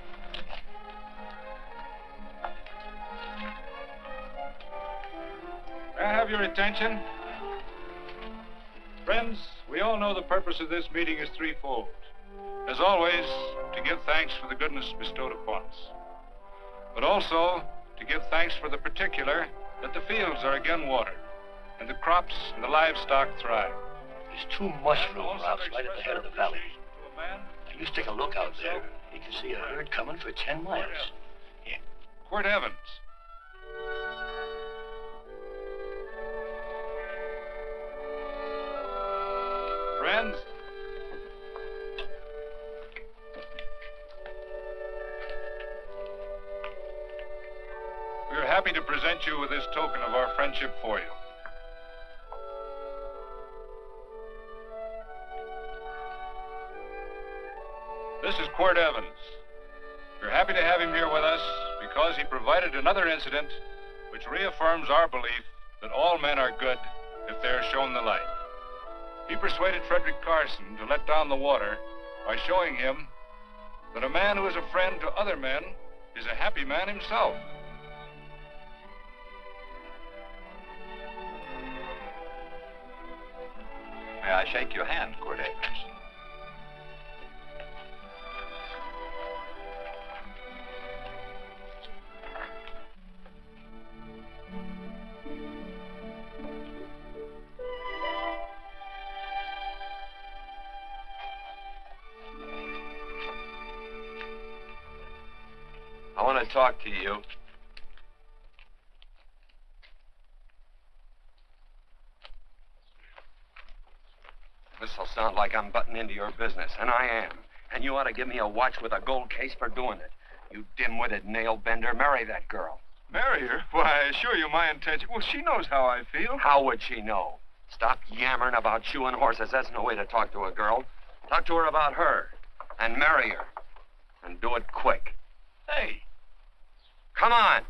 May I have your attention? Friends, we all know the purpose of this meeting is threefold. As always, to give thanks for the goodness bestowed upon us, but also to give thanks for the particular that the fields are again watered and the crops and the livestock thrive. There's two mushroom routes right at the head of the valley. Now, you stick a look out there, you can see a herd coming for 10 miles. Yeah. Quirt Evans. Friends, we are happy to present you with this token of our friendship for you. This is Quirt Evans. We're happy to have him here with us because he provided another incident which reaffirms our belief that all men are good if they are shown the light. He persuaded Frederick Carson to let down the water by showing him that a man who is a friend to other men is a happy man himself. May I shake your hand, Quirt Evans? I want to talk to you. This'll sound like I'm butting into your business, and I am. And you ought to give me a watch with a gold case for doing it. You dim-witted nail-bender, marry that girl. Marry her? Why, I assure you my intention... Well, she knows how I feel. How would she know? Stop yammering about shoeing horses. That's no way to talk to a girl. Talk to her about her, and marry her. And do it quick. Hey. Come on.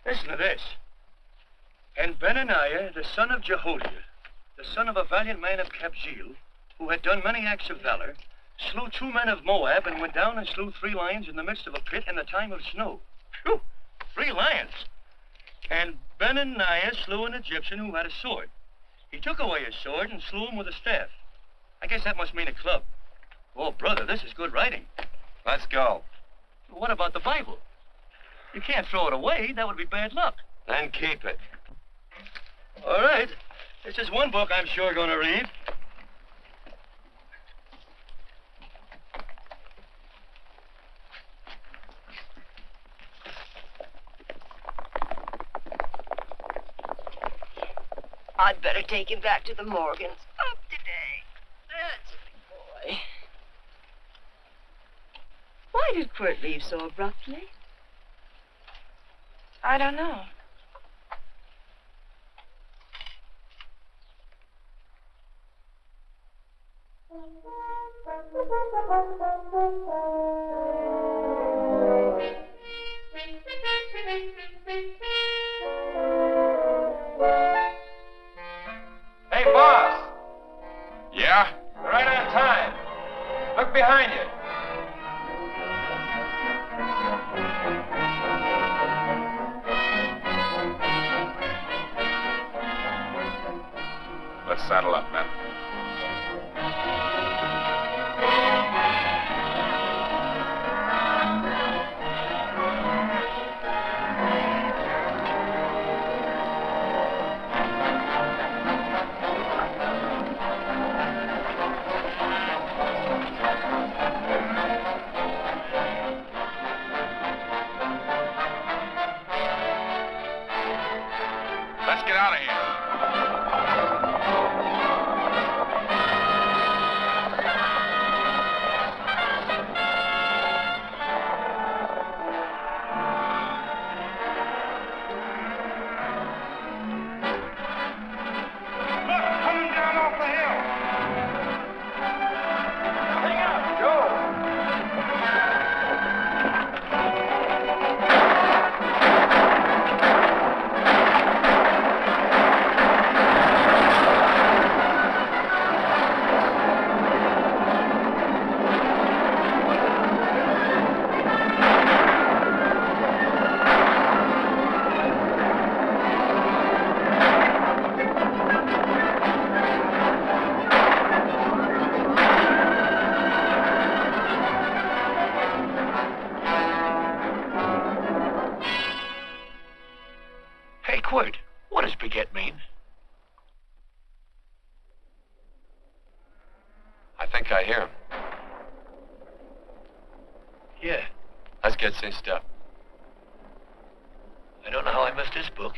Listen to this. And Benaniah, the son of Jehoiada, the son of a valiant man of Kabzeel, who had done many acts of valor, slew 2 men of Moab and went down and slew 3 lions in the midst of a pit in the time of snow. Phew! 3 lions. And Benaniah slew an Egyptian who had a sword. He took away his sword and slew him with a staff. I guess that must mean a club. Oh, brother, this is good writing. Let's go. What about the Bible? You can't throw it away. That would be bad luck. Then keep it. All right. This is one book I'm sure going to read. I'd better take him back to the Morgans. Up today. That's a big boy. Why did Quirt leave so abruptly? I don't know. Hey, boss. behind you. Let's saddle up, men. Let's get out of here. Hey, Quirt, what does baguette mean? I think I hear him. Yeah, Let's get cinched up. I don't know how I missed this book.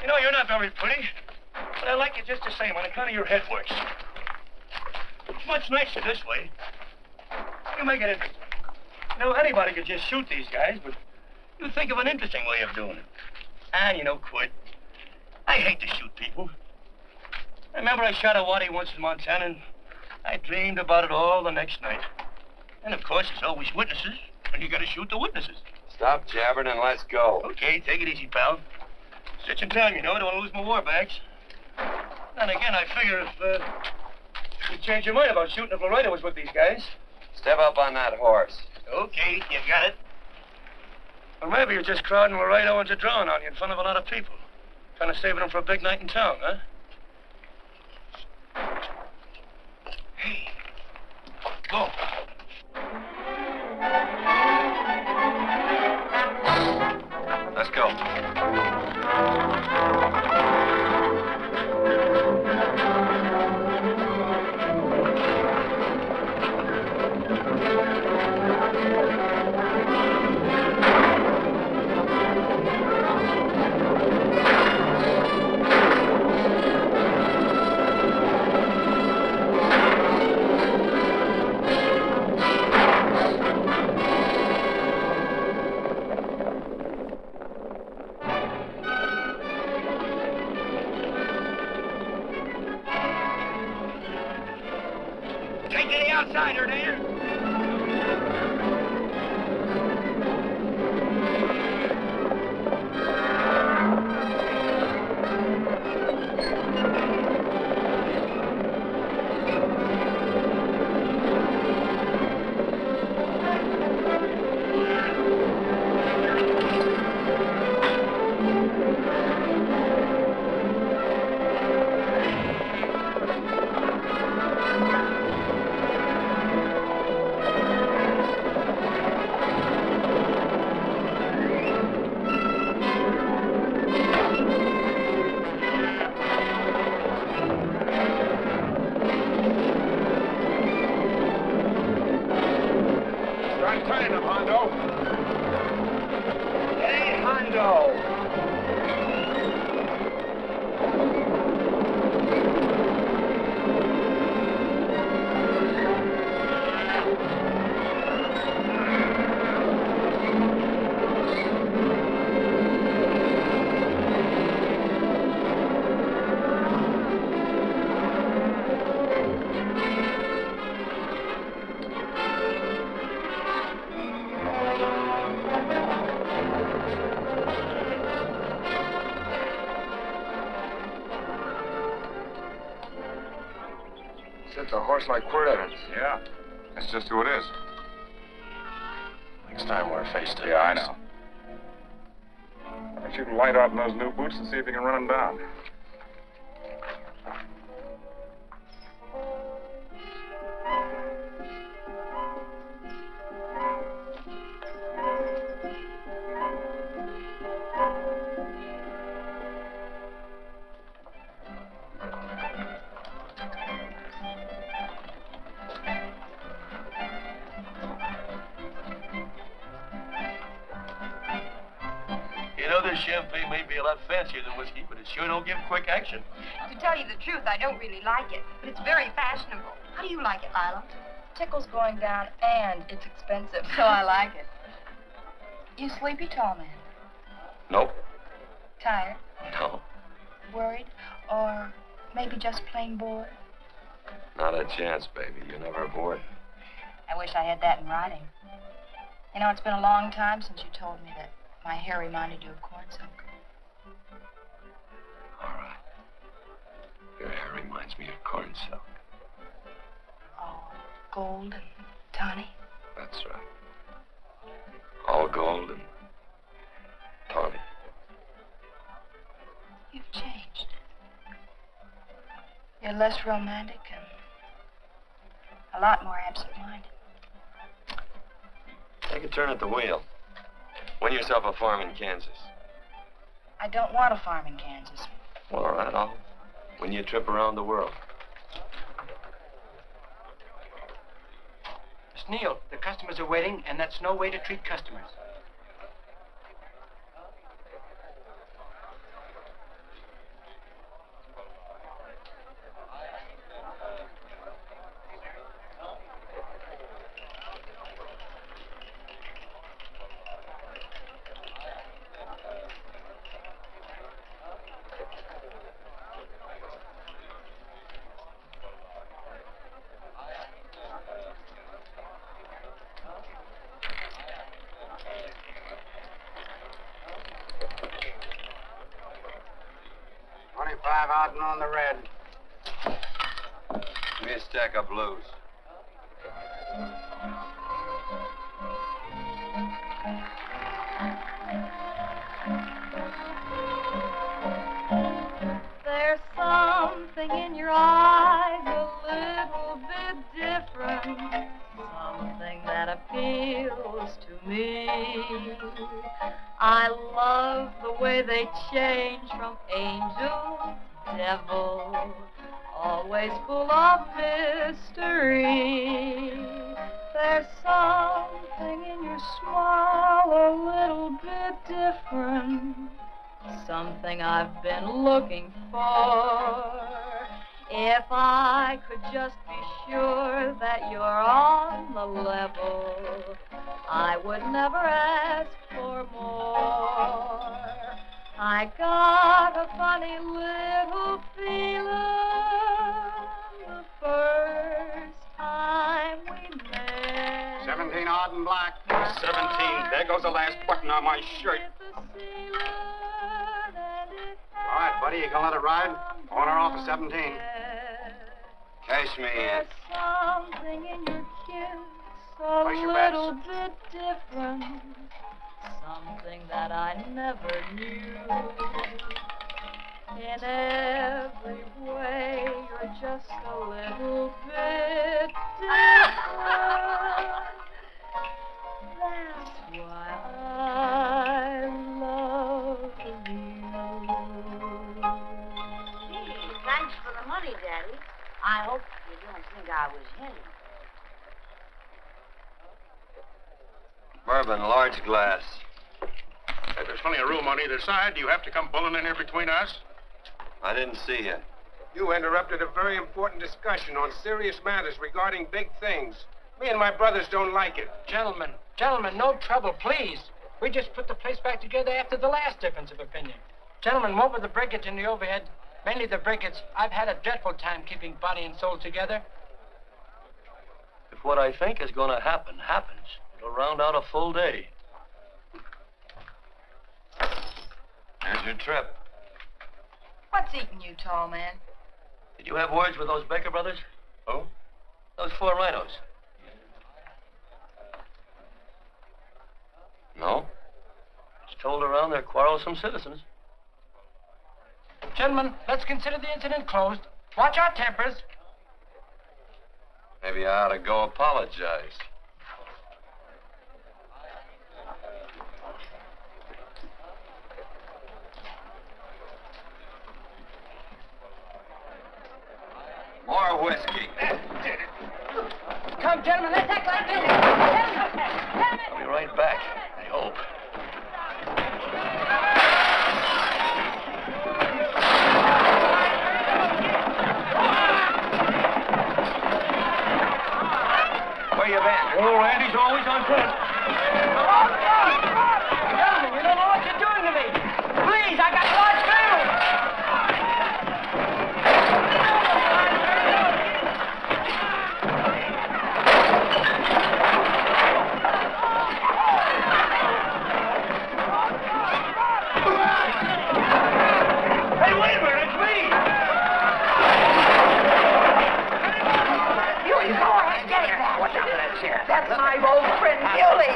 You know, you're not very pretty, but I like you just the same on account of your head works. It's much nicer this way. You make it interesting. You know, anybody could just shoot these guys, but you think of an interesting way of doing it. And, you know, Quirt, I hate to shoot people. I remember I shot a waddy once in Montana, and I dreamed about it all the next night. And, of course, there's always witnesses, and you gotta shoot the witnesses. Stop jabbering and let's go. Okay, take it easy, pal. Stitch in time, you know. I don't want to lose my war bags. And again, I figure if you change your mind about shooting if Laredo was with these guys. Step up on that horse. Okay, you got it. Or maybe you're just crowding Laredo into drawing on you in front of a lot of people. Trying to save them for a big night in town, huh? Hey, go. Let's go. Take any outsider, do you? horse like Quirt Evans. Yeah. That's just who it is. Next time we're face to face. Yeah, I know. I shoot a light out in those new boots and see if you can run them down. This champagne may be a lot fancier than whiskey, but it sure don't give quick action. To tell you the truth, I don't really like it, but it's very fashionable. How do you like it, Lila? Tickle's going down, and it's expensive, so I like it. You sleepy, tall man? Nope. Tired? No. Worried? Or maybe just plain bored? Not a chance, baby. You're never bored. I wish I had that in writing. You know, it's been a long time since you told me that my hair reminded you of corn silk. All right. Your hair reminds me of corn silk. Oh, gold and tawny? That's right. All gold and tawny. You've changed. You're less romantic and a lot more absent-minded. Take a turn at the wheel. Win yourself a farm in Kansas. I don't want a farm in Kansas. Well, all right, I'll win you a trip around the world. Miss Neal, the customers are waiting, and that's no way to treat customers. Out and on the red. Give me a stack of blues. There's something in your eyes a little bit different, something that appeals to me. I love the way they change from angel to devil, always full of mystery. There's something in your smile a little bit different, something I've been looking for. If I could just be sure that you're on the level, I would never ask for more. I got a funny little feeling the first time we met. 17 odd and black. 17. There goes the last button on my shirt. All right, buddy, you gonna let it ride? On or off of 17. Cash me in. There's something in your kiss a Place your bets. little bit different, something that I never knew. In every way, you're just a little bit different. That's why I love you. Gee, thanks for the money, Daddy. I hope you don't think I was hinting. Bourbon, large glass. Hey, there's plenty of room on either side. Do you have to come bulling in here between us? I didn't see you. You interrupted a very important discussion on serious matters regarding big things. Me and my brothers don't like it. Gentlemen, no trouble, please. We just put the place back together after the last difference of opinion. Gentlemen, what with the breakage and the overhead, mainly the breakage, I've had a dreadful time keeping body and soul together. If what I think is going to happen happens, it'll round out a full day. Here's your trip. What's eating you, tall man? Did you have words with those Baker brothers? Oh? Those 4 rhinos. No? It's told around they're quarrelsome citizens. Gentlemen, let's consider the incident closed. Watch our tempers. Maybe I ought to go apologize. More whiskey. Come, gentlemen, let's act like business. I'll be right back, I hope. Where you been? Oh, Randy's always on foot. Gentlemen, you don't know what you're doing to me. Please, I got large family. Hey, wait a minute, it's me! Muley, go ahead, get it back. What's under that chair? That's my old friend, Muley.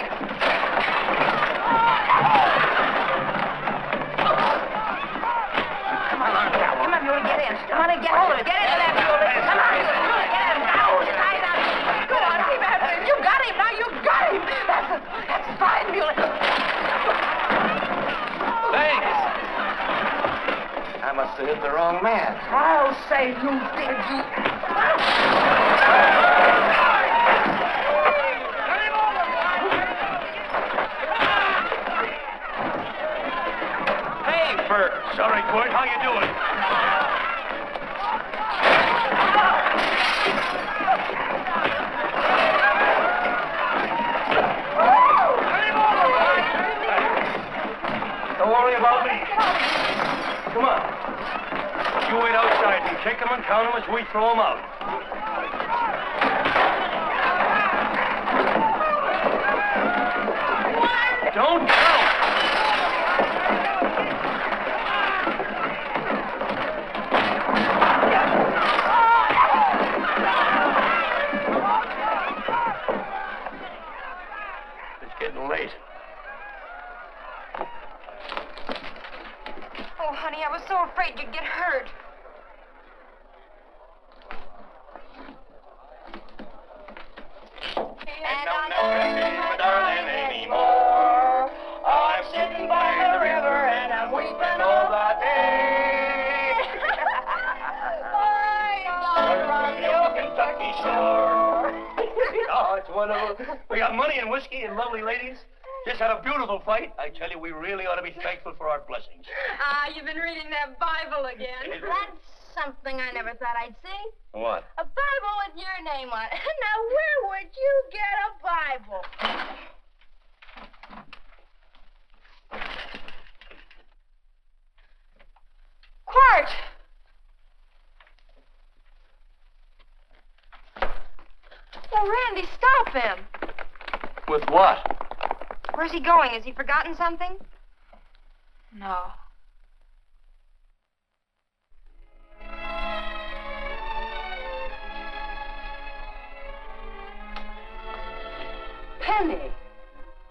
Come on, Muley, get in. Come on and get hold of it. Get into that, Muley. Come on. Get him. Now, tie it up. Go on, keep after him. You got him. Now you got him. That's fine, Muley. Thanks. I must have hit the wrong man. I'll say you did, you. Hey, Bert. Sorry, Quirt. How you doing? Don't worry about me. Come on. You wait outside and kick them and count them as we throw them out. Don't count. It's getting late. Oh, honey, I was so afraid you'd get hurt. And I'm not my darling anymore. I'm sitting by the river and I'm weeping all the day. From the old Kentucky shore. Oh, it's wonderful. We got money and whiskey and lovely ladies. Just had a beautiful fight. I tell you, we really ought to be thankful for our blessings. You've been reading that Bible again. That's something I never thought I'd see. What? A Bible with your name on it. Now, where would you get a Bible? Quirt! Oh, Randy, stop him. With what? Where's he going? Has he forgotten something? No. Penny,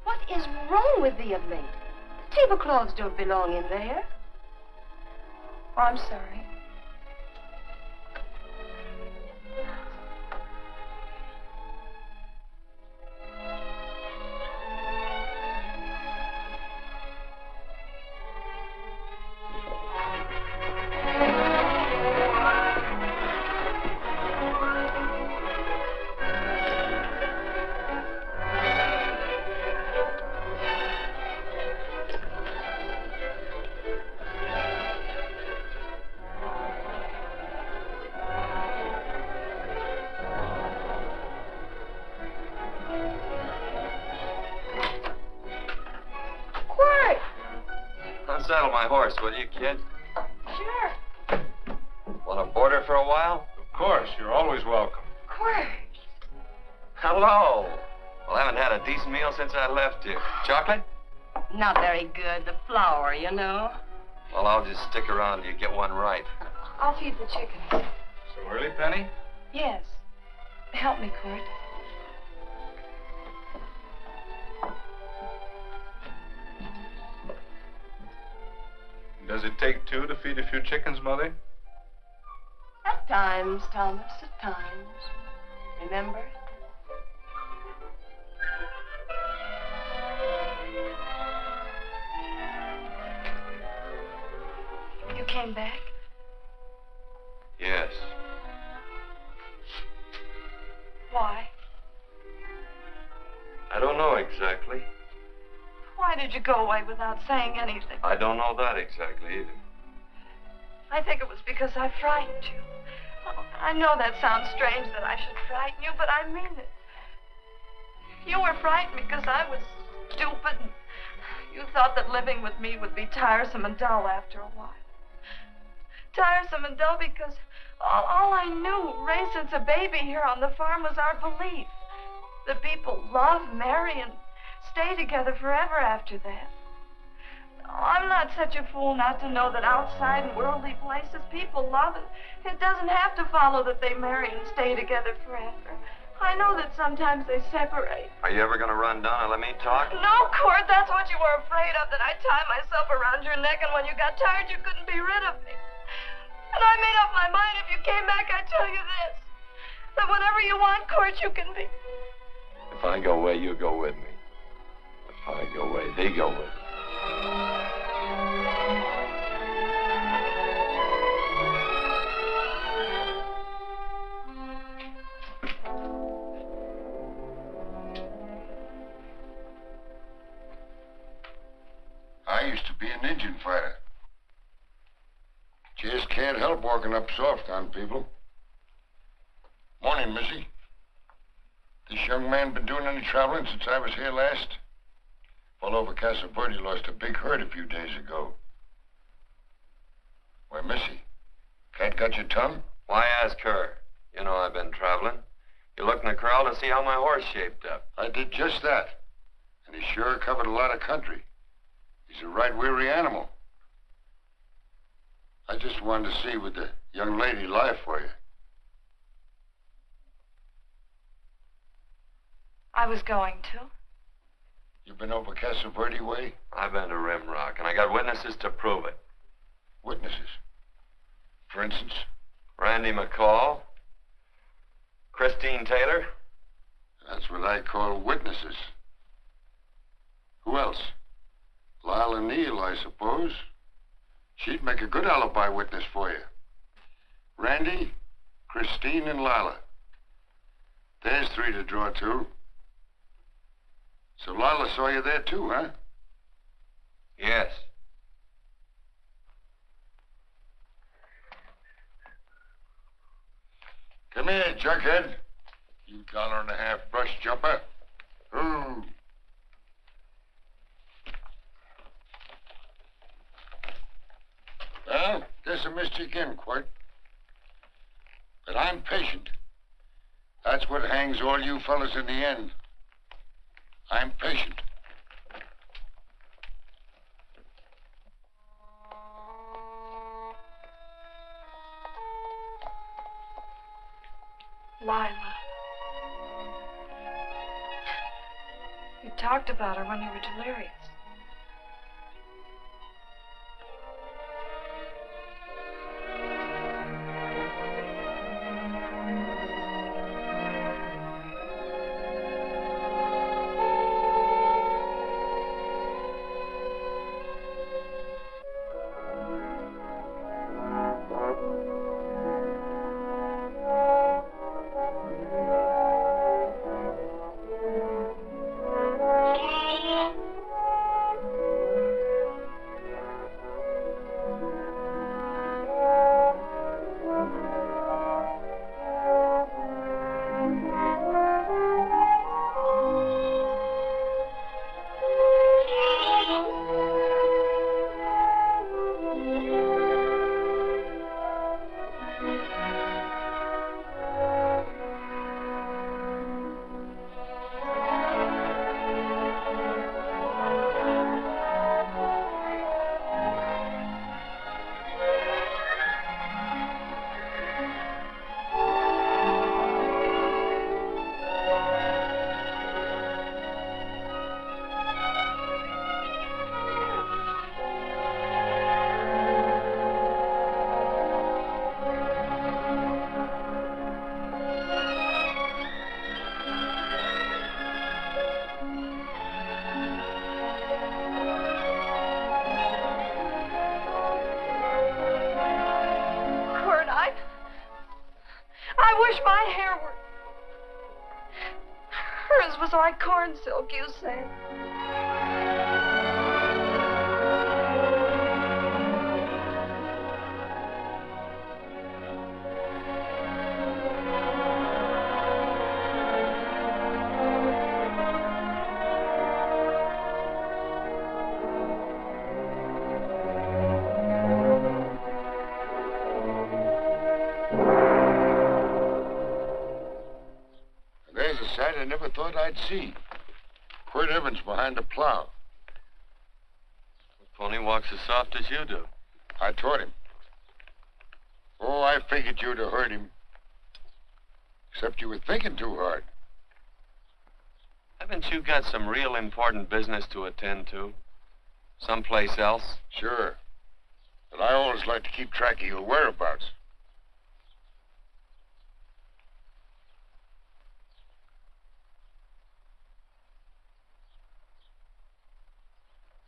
what is wrong with thee of late? Tablecloths don't belong in there. Oh, I'm sorry. Unsaddle my horse, will you, kid? Sure. Want to board her for a while? Of course, you're always welcome. Quirt. Hello. Well, I haven't had a decent meal since I left you. Chocolate? Not very good. The flour, you know. Well, I'll just stick around till you get one right. I'll feed the chickens. So early, Penny? Yes. Help me, Quirt. Does it take two to feed a few chickens, Mother? At times, Thomas, at times. Remember? You came back? Yes. Why? I don't know exactly. Why did you go away without saying anything? I don't know that exactly either. I think it was because I frightened you. I know that sounds strange that I should frighten you, but I mean it. You were frightened because I was stupid. And you thought that living with me would be tiresome and dull after a while. Tiresome and dull because all I knew, raised since a baby here on the farm, was our belief that people love, marry, and stay together forever after that. I'm not such a fool not to know that outside in worldly places people love, and it doesn't have to follow that they marry and stay together forever. I know that sometimes they separate. Are you ever going to run down and let me talk? No, Quirt, that's what you were afraid of, that I'd tie myself around your neck, and when you got tired, you couldn't be rid of me. And I made up my mind if you came back, I'd tell you this, that whatever you want, Quirt, you can be. If I go away, you go with me. If I go away, they go with me. I used to be an Indian fighter. Just can't help walking up soft on people. Morning, Missy. This young man been doing any traveling since I was here last? All over Casa Verde lost a big herd a few days ago. Why, Missy, cat got your tongue? Why ask her? You know I've been traveling. You looked in the corral to see how my horse shaped up. I did just that. And he sure covered a lot of country. He's a right weary animal. I just wanted to see would the young lady lie for you. I was going to. You been over Casa Verde way? I've been to Rim Rock, and I got witnesses to prove it. Witnesses? For instance? Randy McCall, Christine Taylor. That's what I call witnesses. Who else? Lila Neal, I suppose. She'd make a good alibi witness for you. Randy, Christine, and Lila. There's three to draw to. So Lila saw you there too, huh? Yes. Come here, junkhead. You $1.50 brush jumper. Ooh. Well, guess I missed you again, Quirt. But I'm patient. That's what hangs all you fellas in the end. I'm patient. Lila. You talked about her when you were delirious. like corn silk, you said. There's a sight I never thought I'd see. Quirt Evans behind the plow. The pony walks as soft as you do. I taught him. Oh, I figured you'd have heard him. Except you were thinking too hard. Haven't you got some real important business to attend to? Someplace else? Sure. But I always like to keep track of your whereabouts.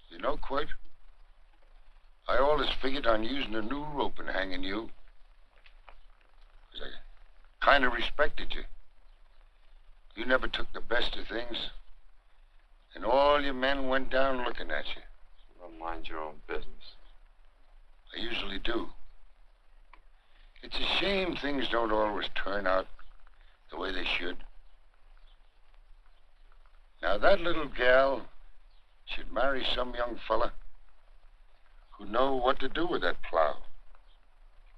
You know, Quirt, I always figured on using a new rope and hanging you. 'Cause I kind of respected you. You never took the best of things, and all your men went down looking at you. Well, mind your own business. I usually do. It's a shame things don't always turn out the way they should. Now, that little gal should marry some young fella who'd know what to do with that plow.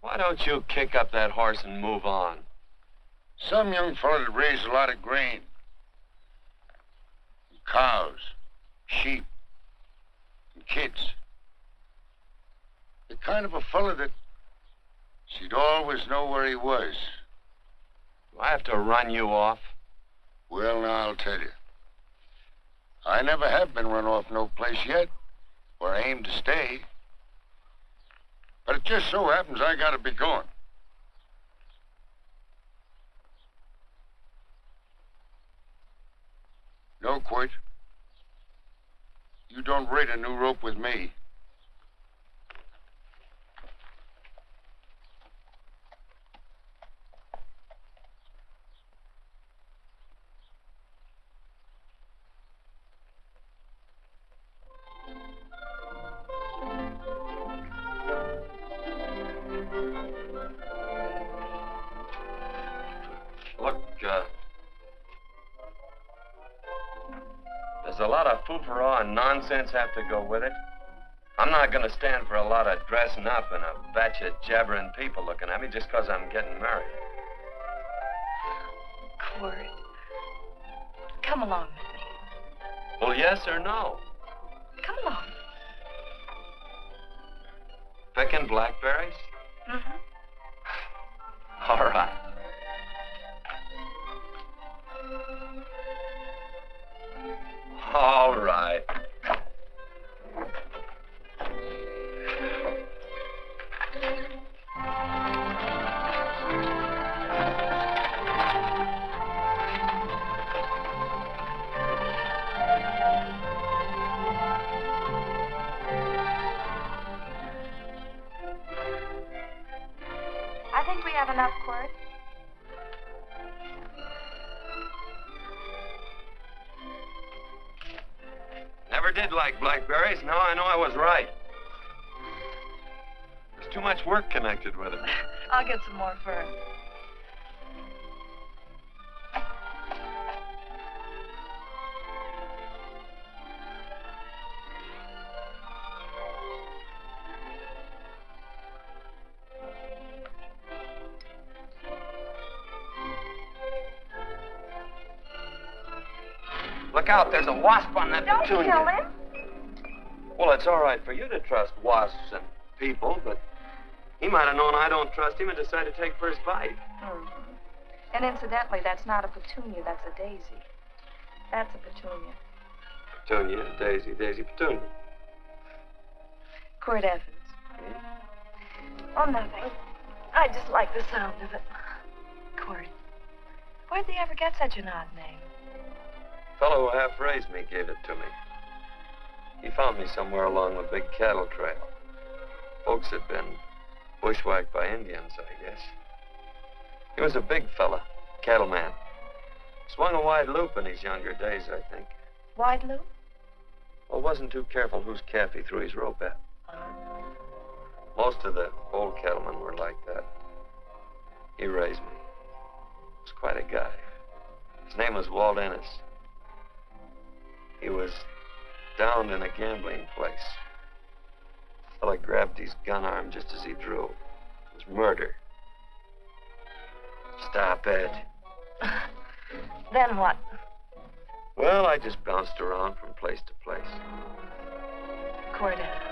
Why don't you kick up that horse and move on? Some young fella that raised a lot of grain. And cows, sheep, and kids. The kind of a fella that she'd always know where he was. Do I have to run you off? Well, now, I'll tell you. I never have been run off no place yet, where I aim to stay. But it just so happens I gotta be going. No, Quirt. You don't raid a new rope with me. Look, there's a lot of foo-for-all and nonsense have to go with it. I'm not going to stand for a lot of dressing up and a batch of jabbering people looking at me just because I'm getting married. Quirt, come along with me. Well, yes or no? Come along. Picking blackberries? Mm-hmm. All right. All right. I think we have enough, Quirt. Never did like blackberries. Now I know I was right. There's too much work connected with it. I'll get some more fern. Look out, there's a wasp on that Don't petunia. kill him. Well, it's all right for you to trust wasps and people, but he might have known I don't trust him and decided to take first bite. Mm-hmm. And incidentally, that's not a petunia, that's a daisy. That's a petunia. Petunia, daisy, daisy, petunia. Quirt Evans. Oh, nothing. I just like the sound of it. Quirt. Where'd they ever get such an odd name? Fellow who half raised me gave it to me. He found me somewhere along the big cattle trail. Folks had been bushwhacked by Indians, I guess. He was a big fella, cattleman. Swung a wide loop in his younger days, I think. Wide loop? Well, wasn't too careful whose calf he threw his rope at. Most of the old cattlemen were like that. He raised me. He was quite a guy. His name was Walt Ennis. He was downed in a gambling place. The fella grabbed his gun arm just as he drew. It was murder. Stop it. Then what? Well, I just bounced around from place to place. Quirt Evans.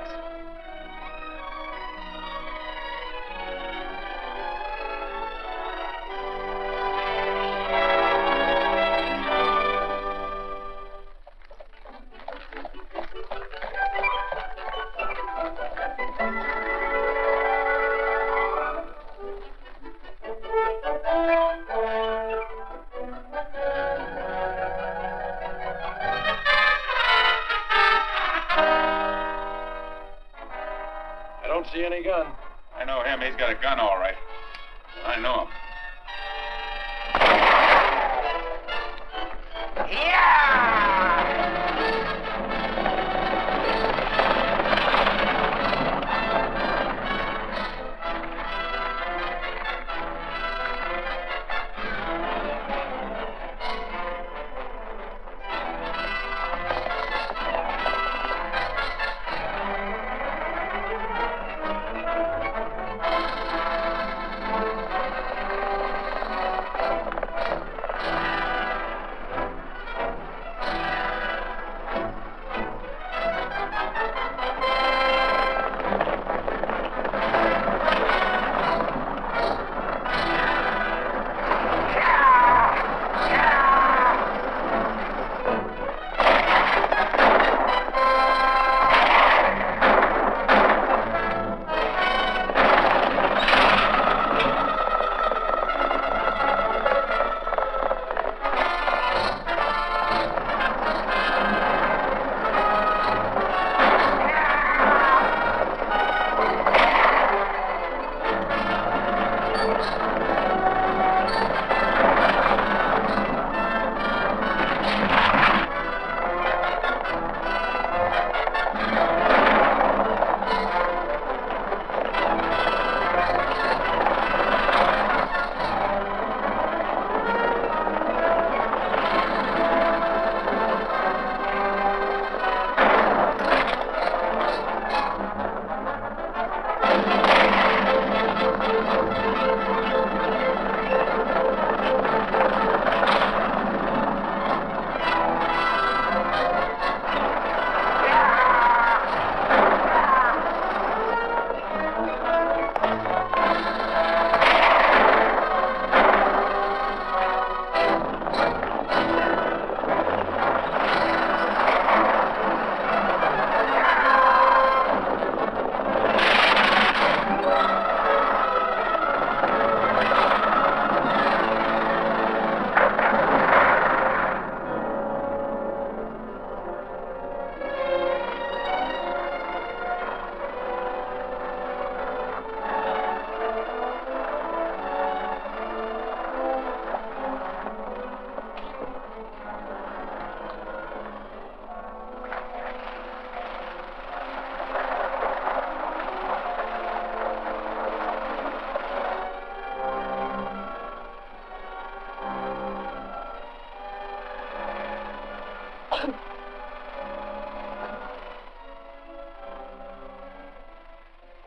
See any gun? I know him. He's got a gun, all right. I know him.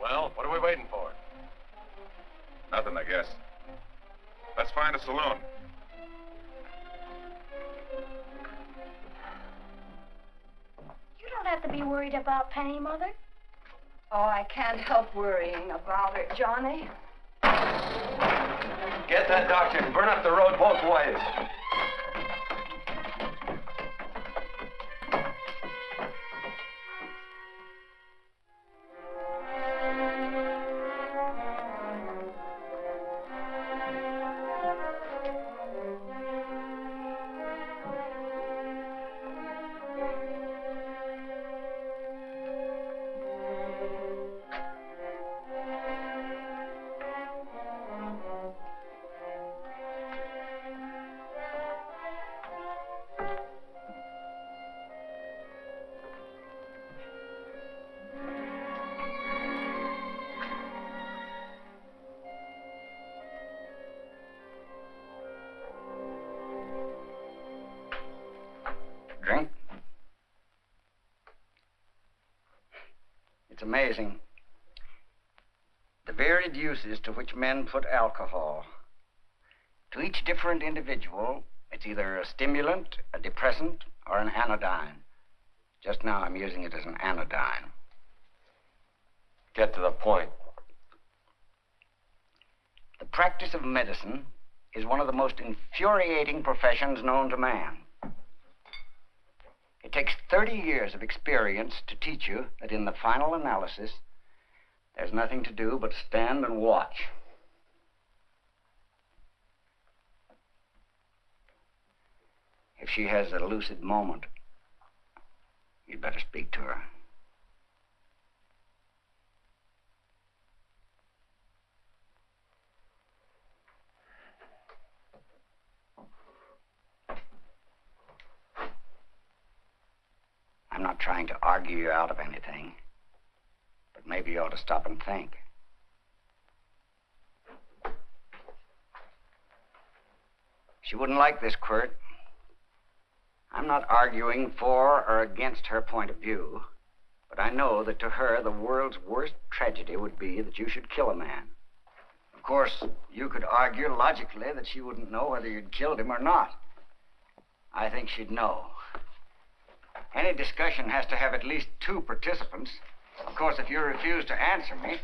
Well, what are we waiting for? Nothing, I guess. Let's find a saloon. You don't have to be worried about Penny, Mother. Oh, I can't help worrying about her, Johnny. Get that doctor and burn up the road both ways. It's amazing. The varied uses to which men put alcohol. To each different individual, it's either a stimulant, a depressant, or an anodyne. Just now I'm using it as an anodyne. Get to the point. The practice of medicine is one of the most infuriating professions known to man. It takes 30 years of experience to teach you that in the final analysis, there's nothing to do but stand and watch. If she has a lucid moment, you'd better speak to her. I'm not trying to argue you out of anything, but maybe you ought to stop and think. She wouldn't like this, Quirt. I'm not arguing for or against her point of view, but I know that to her the world's worst tragedy would be that you should kill a man. Of course, you could argue logically that she wouldn't know whether you'd killed him or not. I think she'd know. Any discussion has to have at least two participants. Of course, if you refuse to answer me,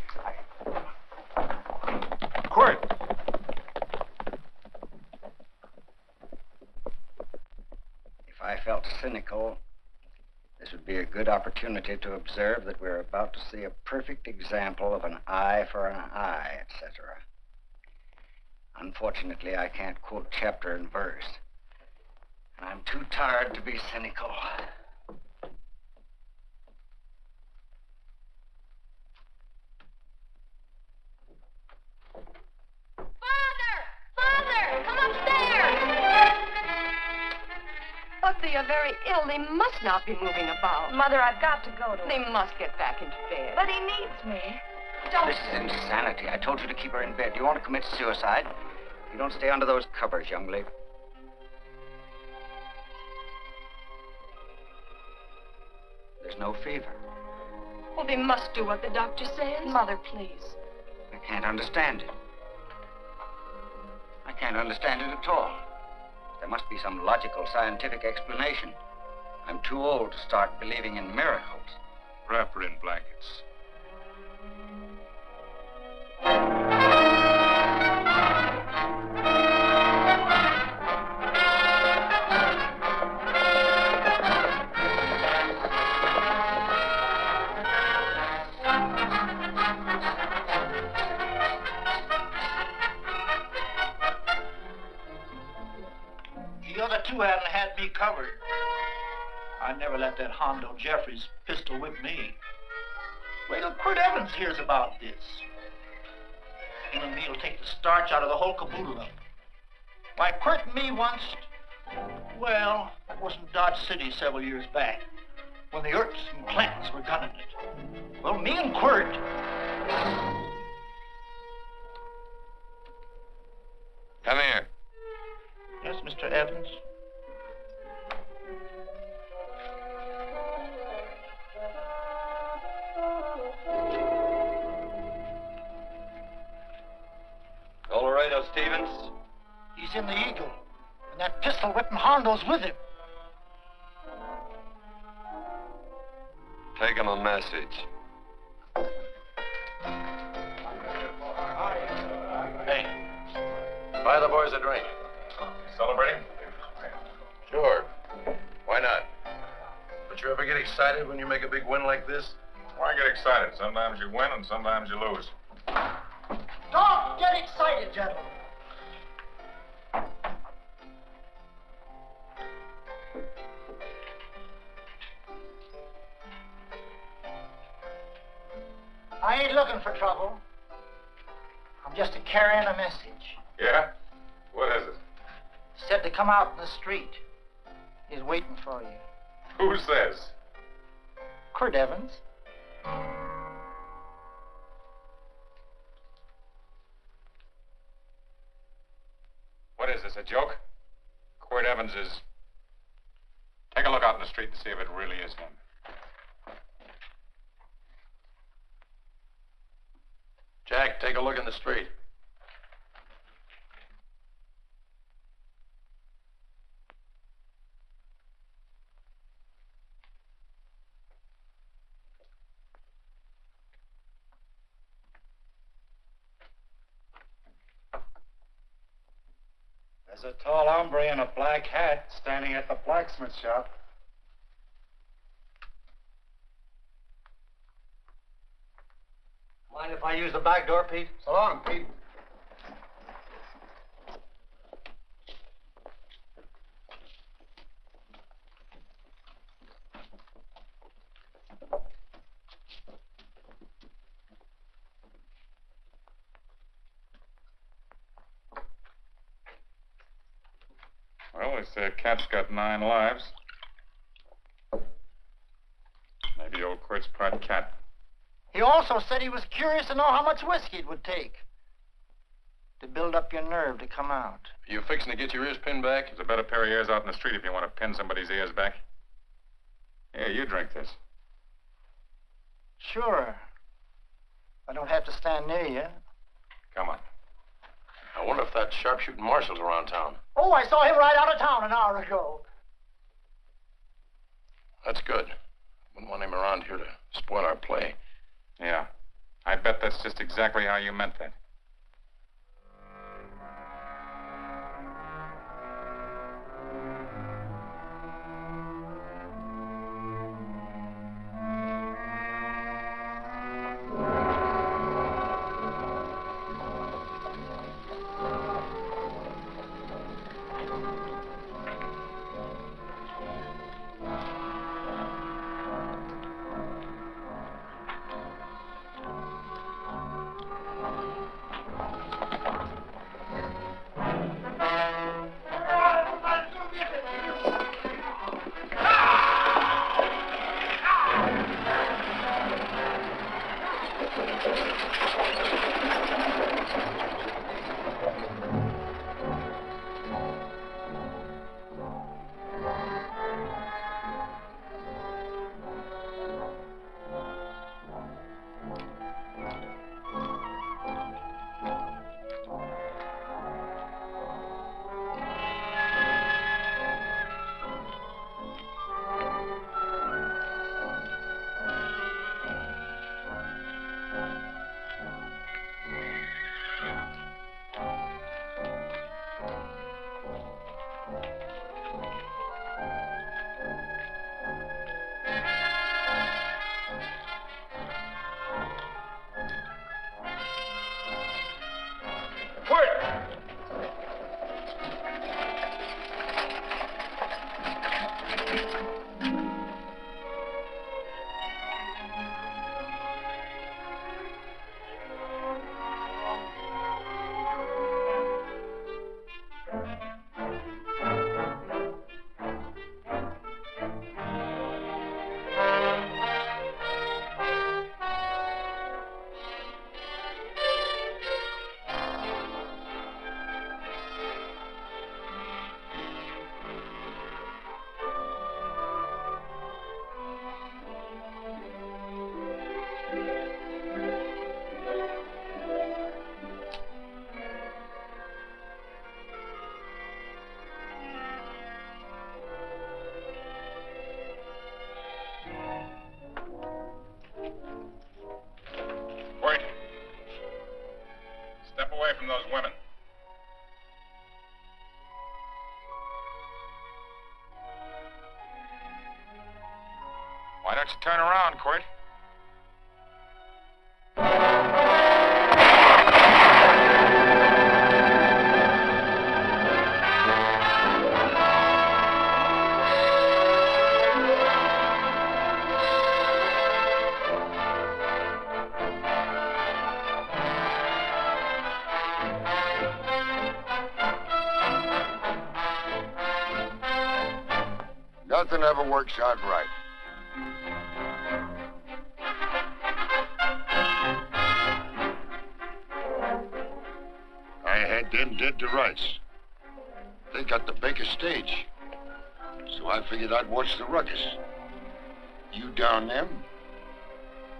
Quirt! If I felt cynical, this would be a good opportunity to observe that we're about to see a perfect example of an eye for an eye, etc. Unfortunately, I can't quote chapter and verse, and I'm too tired to be cynical. Father! Come upstairs! But they are very ill. They must not be moving about. Mother, I've got to go to him. They must get back into bed. But he needs me. Don't. This is insanity. I told you to keep her in bed. Do you want to commit suicide? You don't stay under those covers, young lady. There's no fever. Well, they must do what the doctor says. Mother, please. I can't understand it. I can't understand it at all. There must be some logical, scientific explanation. I'm too old to start believing in miracles. Wrap her in blankets. The other two hadn't had me covered. I never let that Hondo Jeffries pistol whip me. Wait till Quirt Evans hears about this. Him and me'll take the starch out of the whole caboodle of them. Why, Quirt and me once... Well, that was in Dodge City several years back, when the Erts and Clantons were gunning it. Well, me and Quirt... Come here. Yes, Mr. Evans? Colorado Stevens? He's in the Eagle, and that pistol-whipping Hondo's with him. Take him a message. Hey, buy the boys a drink. Celebrating? Sure. Why not? But you ever get excited when you make a big win like this? Why get excited? Sometimes you win and sometimes you lose. Don't get excited, gentlemen. I ain't looking for trouble. I'm just carrying a message. Yeah? What is it? Said to come out in the street. He's waiting for you. Who's this? Quirt Evans. What is this, a joke? Quirt Evans is... Take a look out in the street and see if it really is him. take a look in the street. There's a tall hombre in a black hat standing at the blacksmith shop. Mind if I use the back door, Pete? So long, Pete. Well, they say a cat's got 9 lives. Maybe old Quirt's part cat. He also said he was curious to know how much whiskey it would take to build up your nerve to come out. Are you fixing to get your ears pinned back? There's a better pair of ears out in the street if you want to pin somebody's ears back. Here, you drink this. Sure. I don't have to stand near you. Come on. I wonder if that sharpshooting marshal's around town. Oh, I saw him right out of town an hour ago. That's good. Wouldn't want him around here to spoil our play. Yeah. I bet that's just exactly how you meant that. From those women. Why don't you turn around, Quirt? Nothing ever works out right. I had them dead to rights. They got the Baker stage. So I figured I'd watch the ruckus. You down them,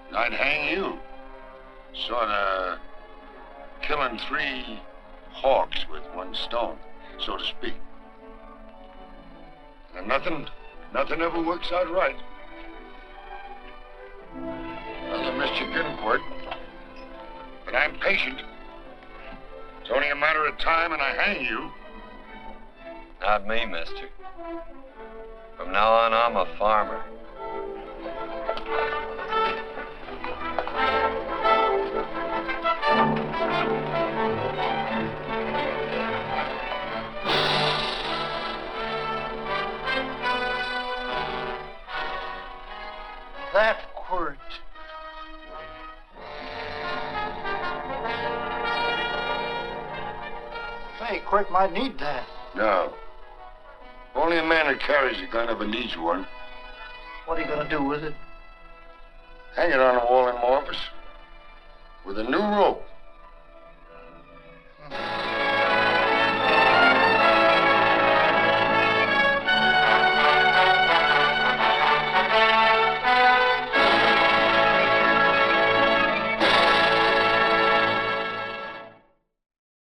and I'd hang you. Sorta killing 3 hawks with 1 stone, so to speak. And nothing ever works out right. Well, you missed your gun, Quirt. But I'm patient. It's only a matter of time and I hang you. Not me, mister. From now on, I'm a farmer. That Quirt. Say, Quirt might need that. No. Only a man who carries a gun ever needs one. What are you gonna do with it? Hang it on the wall in my office with a new rope.